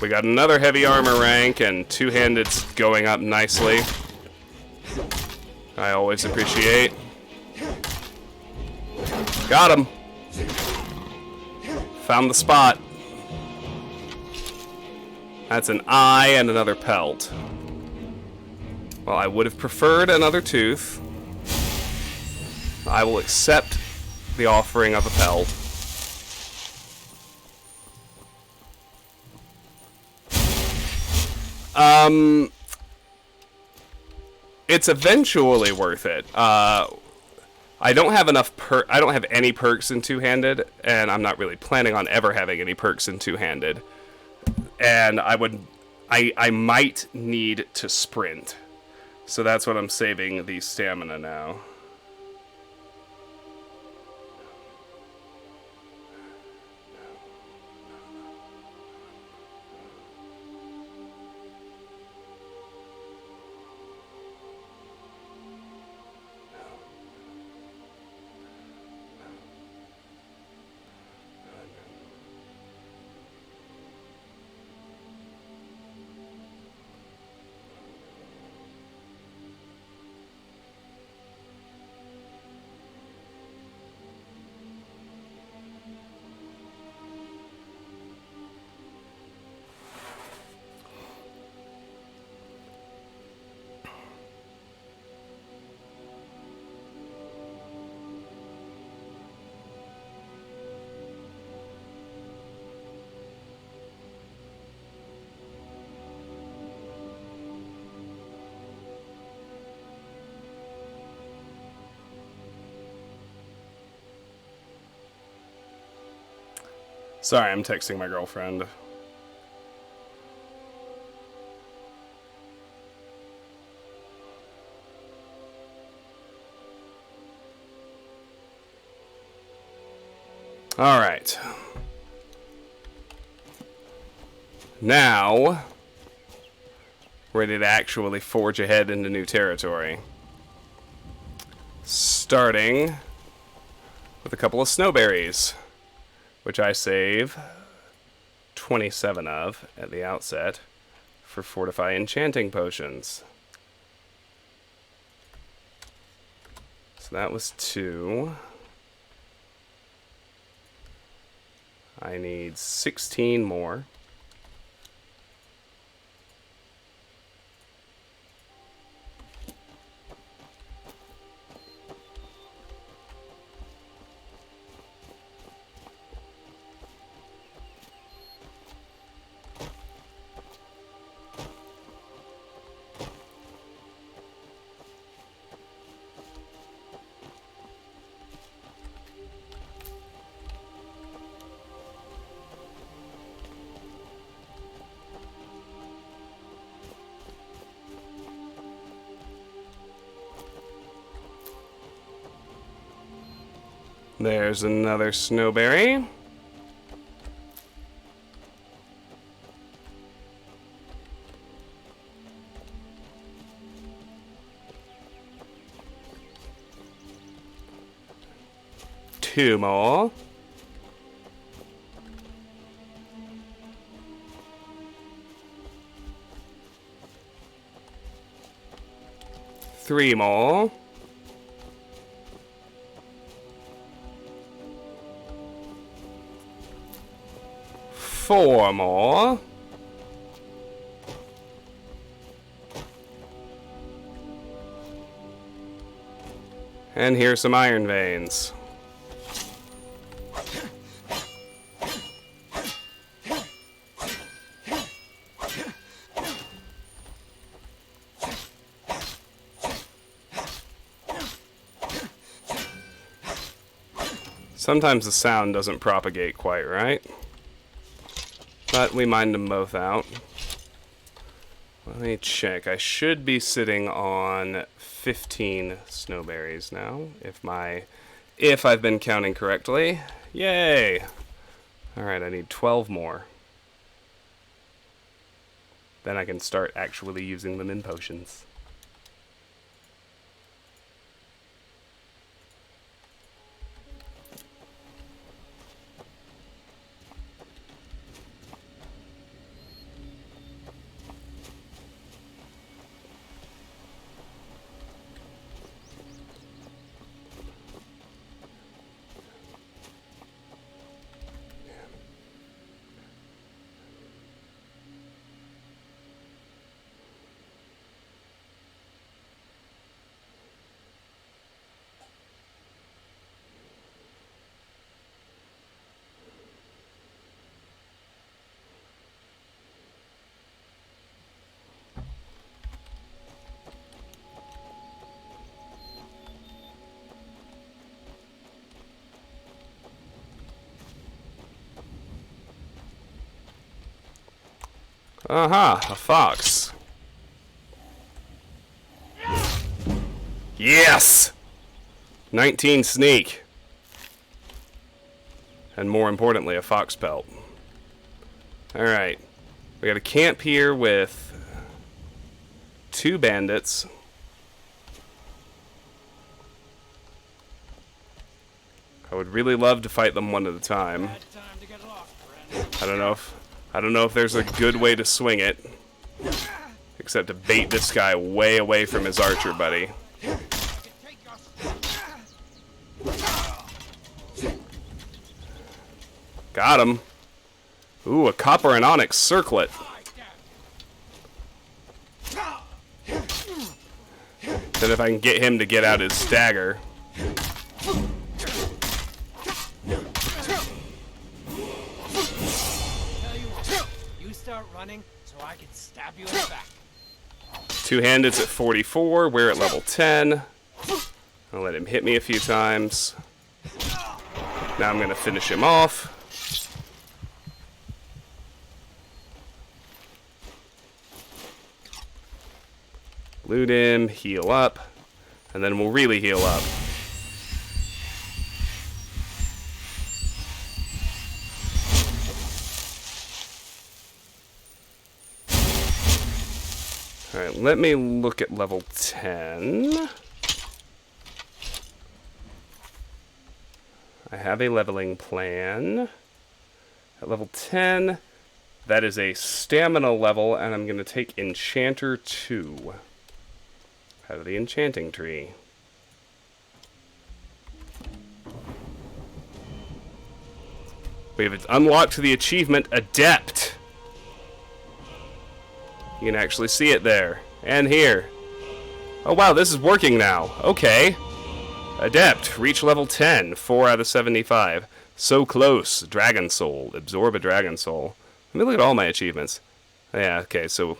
We got another heavy armor rank and two-handed's going up nicely. I always appreciate. Got him. Found the spot. That's an eye and another pelt. Well, I would have preferred another tooth. I will accept the offering of a pelt. It's eventually worth it. I don't have enough I don't have any perks in two-handed, and I'm not really planning on ever having any perks in two-handed. And I might need to sprint. So that's what I'm saving the stamina now. Sorry, I'm texting my girlfriend. All right. Now, ready to actually forge ahead into new territory. Starting with a couple of snowberries, which I save 27 of at the outset. for Fortify Enchanting Potions. So that was 2. I need 16 more. There's another snowberry. Two more. Three more. Four more. And here's some iron veins. Sometimes the sound doesn't propagate quite right. But we mined them both out. Let me check. I should be sitting on 15 snowberries now, if I've been counting correctly. Yay! Alright, I need 12 more. Then I can start actually using them in potions. Aha, a fox. Yes! 19 sneak. And more importantly, a fox pelt. Alright. We got a camp here with 2 bandits. I would really love to fight them one at a time. I don't know if there's a good way to swing it, except to bait this guy way away from his archer buddy. Got him. Ooh, a copper and onyx circlet. Then if I can get him to get out his dagger. So I can stab you in the back. 2-handed's at 44. We're at level 10. I'll let him hit me a few times. Now I'm going to finish him off. Loot him, heal up, and then we'll really heal up. Alright, let me look at level 10. I have a leveling plan. At level 10, That is a stamina level, and I'm going to take Enchanter 2 out of the enchanting tree. We have unlocked the achievement Adept. You can actually see it there. And here. Oh wow, this is working now. Okay. Adept. Reach level 10. 4 out of 75. So close. Dragon Soul. Absorb a Dragon Soul. Let me look at all my achievements. Yeah, okay, so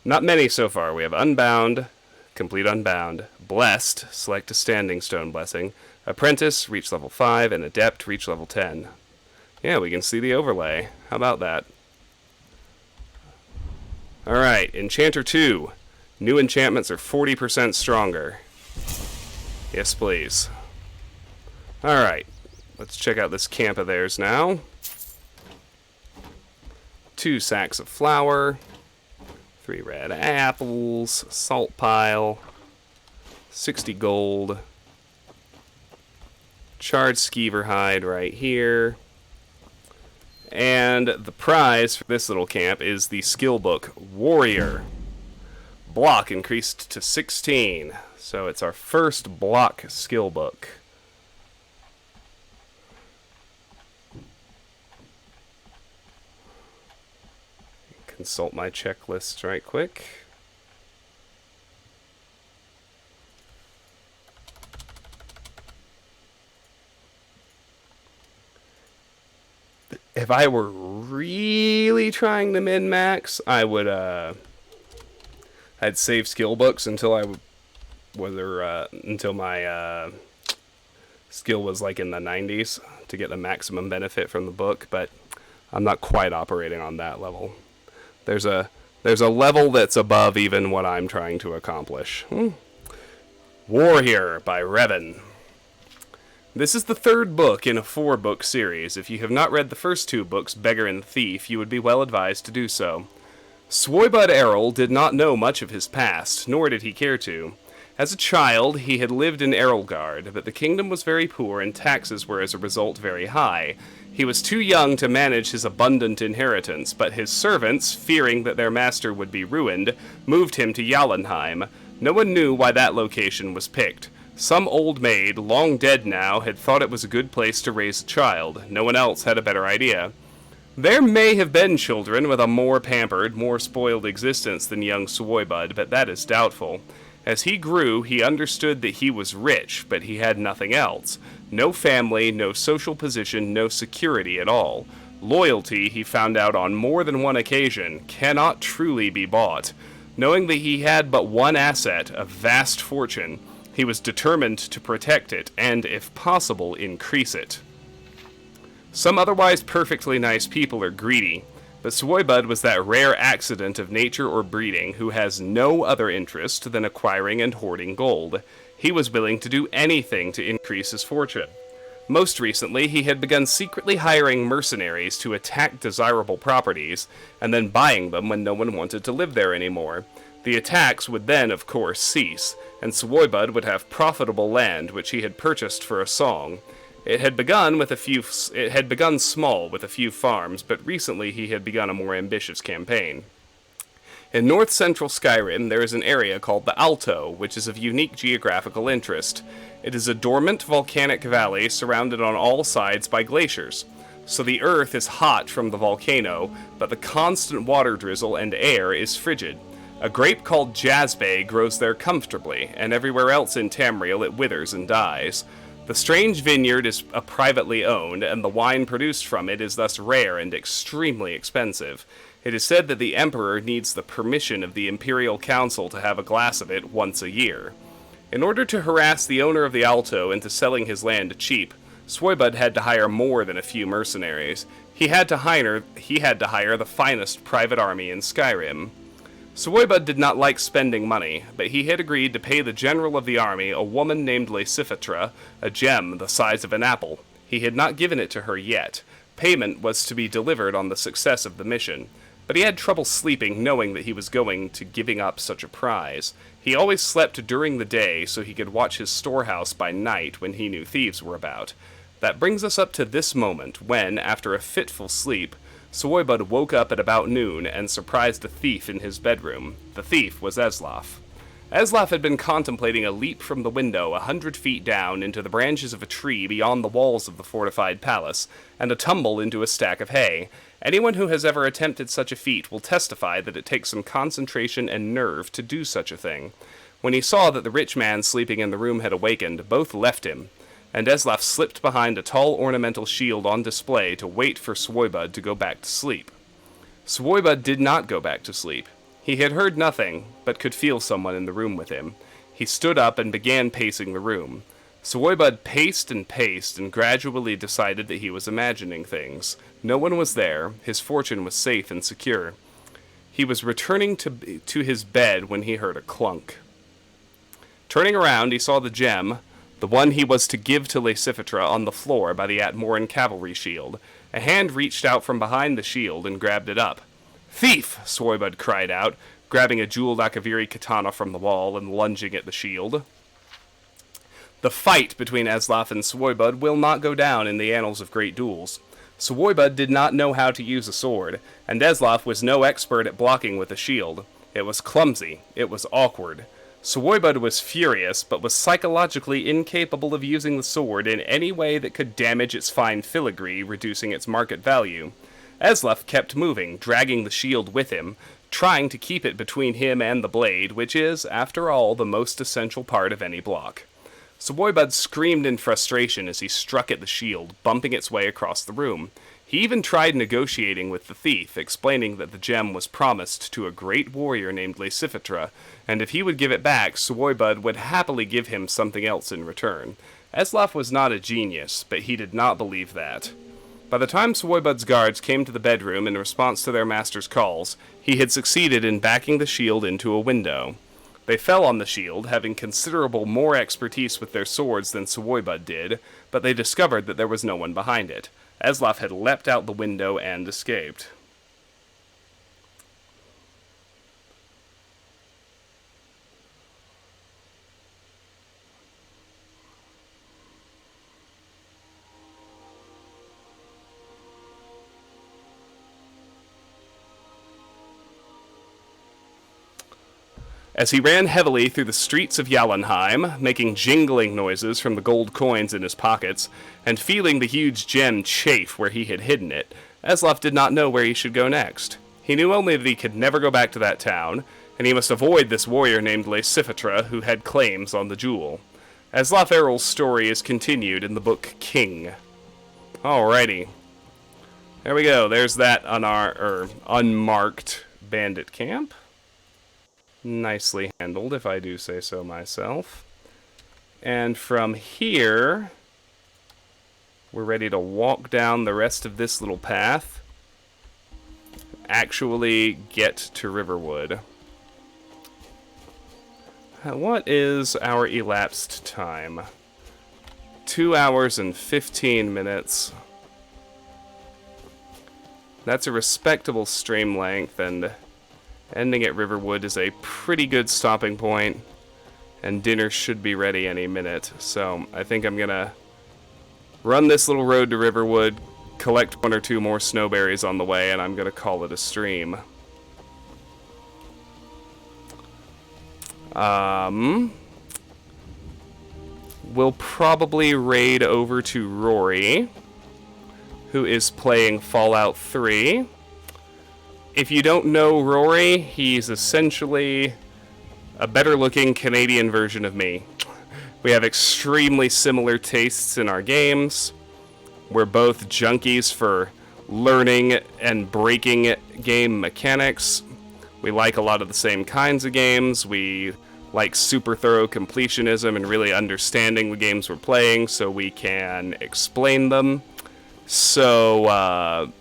not many so far. We have Unbound. Complete Unbound. Blessed. Select a Standing Stone Blessing. Apprentice. Reach level 5. And Adept. Reach level 10. Yeah, we can see the overlay. How about that? Alright, Enchanter 2. New enchantments are 40% stronger. Yes, please. Alright, let's check out this camp of theirs now. 2 sacks of flour. 3 red apples. Salt pile. 60 gold. Charred skeever hide right here. And the prize for this little camp is the skill book, Warrior. Block increased to 16, so it's our first block skill book. Consult my checklist right quick. If I were really trying to min-max, I would, I'd save skill books until until my, skill was like in the 90s to get the maximum benefit from the book, but I'm not quite operating on that level. There's a level that's above even what I'm trying to accomplish. Warrior by Revan. This is the 3rd book in a 4-book series. If you have not read the first 2 books, Beggar and Thief, you would be well advised to do so. Swoibud Errol did not know much of his past, nor did he care to. As a child, he had lived in Errolgard, but the kingdom was very poor and taxes were as a result very high. He was too young to manage his abundant inheritance, but his servants, fearing that their master would be ruined, moved him to Jotunheim. No one knew why that location was picked. Some old maid, long dead now, had thought it was a good place to raise a child. No one else had a better idea. There may have been children with a more pampered, more spoiled existence than young Swoibud, but that is doubtful. As he grew, he understood that he was rich, but he had nothing else. No family, no social position, no security at all. Loyalty, he found out on more than one occasion, cannot truly be bought. Knowing that he had but one asset, a vast fortune, he was determined to protect it, and, if possible, increase it. Some otherwise perfectly nice people are greedy, but Swoibud was that rare accident of nature or breeding who has no other interest than acquiring and hoarding gold. He was willing to do anything to increase his fortune. Most recently, he had begun secretly hiring mercenaries to attack desirable properties, and then buying them when no one wanted to live there anymore. The attacks would then, of course, cease, and Swoibud would have profitable land which he had purchased for a song. It had begun small with a few farms, but recently he had begun a more ambitious campaign. In north-central Skyrim, there is an area called the Alto, which is of unique geographical interest. It is a dormant volcanic valley surrounded on all sides by glaciers. So the earth is hot from the volcano, but the constant water drizzle and air is frigid. A grape called Jazbay grows there comfortably, and everywhere else in Tamriel it withers and dies. The strange vineyard is privately owned, and the wine produced from it is thus rare and extremely expensive. It is said that the Emperor needs the permission of the Imperial Council to have a glass of it once a year. In order to harass the owner of the Alto into selling his land cheap, Swoibud had to hire more than a few mercenaries. He had to hire the finest private army in Skyrim. Swoibud did not like spending money, but he had agreed to pay the general of the army, a woman named Lacifatra, a gem the size of an apple. He had not given it to her yet. Payment was to be delivered on the success of the mission, but he had trouble sleeping knowing that he was giving up such a prize. He always slept during the day so he could watch his storehouse by night when he knew thieves were about. That brings us up to this moment when, after a fitful sleep, Swoibud woke up at about noon and surprised a thief in his bedroom. The thief was Eslaf. Eslaf had been contemplating a leap from the window 100 feet down into the branches of a tree beyond the walls of the fortified palace, and a tumble into a stack of hay. Anyone who has ever attempted such a feat will testify that it takes some concentration and nerve to do such a thing. When he saw that the rich man sleeping in the room had awakened, both left him, and Eslaf slipped behind a tall ornamental shield on display to wait for Swoibud to go back to sleep. Swoibud did not go back to sleep. He had heard nothing, but could feel someone in the room with him. He stood up and began pacing the room. Swoibud paced and gradually decided that he was imagining things. No one was there. His fortune was safe and secure. He was returning to his bed when he heard a clunk. Turning around, he saw the gem, the one he was to give to Lacifitra, on the floor by the Atmoran cavalry shield. A hand reached out from behind the shield and grabbed it up. "Thief!" Swoibud cried out, grabbing a jeweled Akaviri katana from the wall and lunging at the shield. The fight between Eslaf and Swoibud will not go down in the annals of great duels. Swoibud did not know how to use a sword, and Eslaf was no expert at blocking with a shield. It was clumsy. It was awkward. Swoibud was furious, but was psychologically incapable of using the sword in any way that could damage its fine filigree, reducing its market value. Eslaf kept moving, dragging the shield with him, trying to keep it between him and the blade, which is, after all, the most essential part of any block. Swoibud screamed in frustration as he struck at the shield, bumping its way across the room. He even tried negotiating with the thief, explaining that the gem was promised to a great warrior named Lacifitra, and if he would give it back, Swoibud would happily give him something else in return. Eslaf was not a genius, but he did not believe that. By the time Swoibud's guards came to the bedroom in response to their master's calls, he had succeeded in backing the shield into a window. They fell on the shield, having considerable more expertise with their swords than Swoibud did, but they discovered that there was no one behind it. Eslaf had leapt out the window and escaped. As he ran heavily through the streets of Jotunheim, making jingling noises from the gold coins in his pockets, and feeling the huge gem chafe where he had hidden it, Eslaf did not know where he should go next. He knew only that he could never go back to that town, and he must avoid this warrior named Lacifitra who had claims on the jewel. Eslaf Errol's story is continued in the book King. Alrighty. There we go. There's that unmarked bandit camp. Nicely handled, if I do say so myself. And from here, we're ready to walk down the rest of this little path. Actually get to Riverwood. What is our elapsed time? 2 hours and 15 minutes. That's a respectable stream length, and ending at Riverwood is a pretty good stopping point, and dinner should be ready any minute. So I think I'm gonna run this little road to Riverwood, collect 1 or 2 more snowberries on the way, and I'm gonna call it a stream. We'll probably raid over to Rory, who is playing Fallout 3. If you don't know Rory, he's essentially a better-looking Canadian version of me. We have extremely similar tastes in our games. We're both junkies for learning and breaking game mechanics. We like a lot of the same kinds of games. We like super thorough completionism and really understanding the games we're playing so we can explain them. So,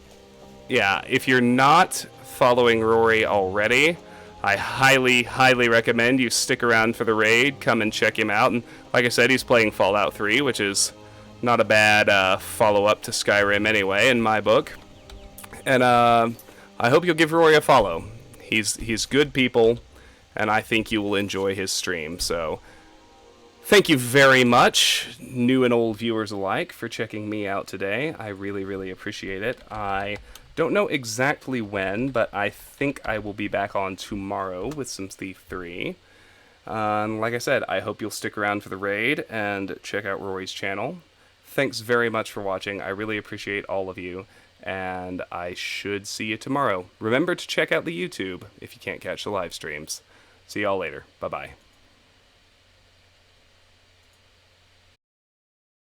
yeah, if you're not following Rory already, I highly, highly recommend you stick around for the raid. Come and check him out. And like I said, he's playing Fallout 3, which is not a bad follow-up to Skyrim anyway, in my book. And I hope you'll give Rory a follow. He's good people, and I think you will enjoy his stream. So thank you very much, new and old viewers alike, for checking me out today. I really, really appreciate it. I Don't know exactly when, but I think I will be back on tomorrow with some Thief 3. Like I said, I hope you'll stick around for the raid and check out Rory's channel. Thanks very much for watching. I really appreciate all of you, and I should see you tomorrow. Remember to check out the YouTube if you can't catch the live streams. See y'all later. Bye-bye.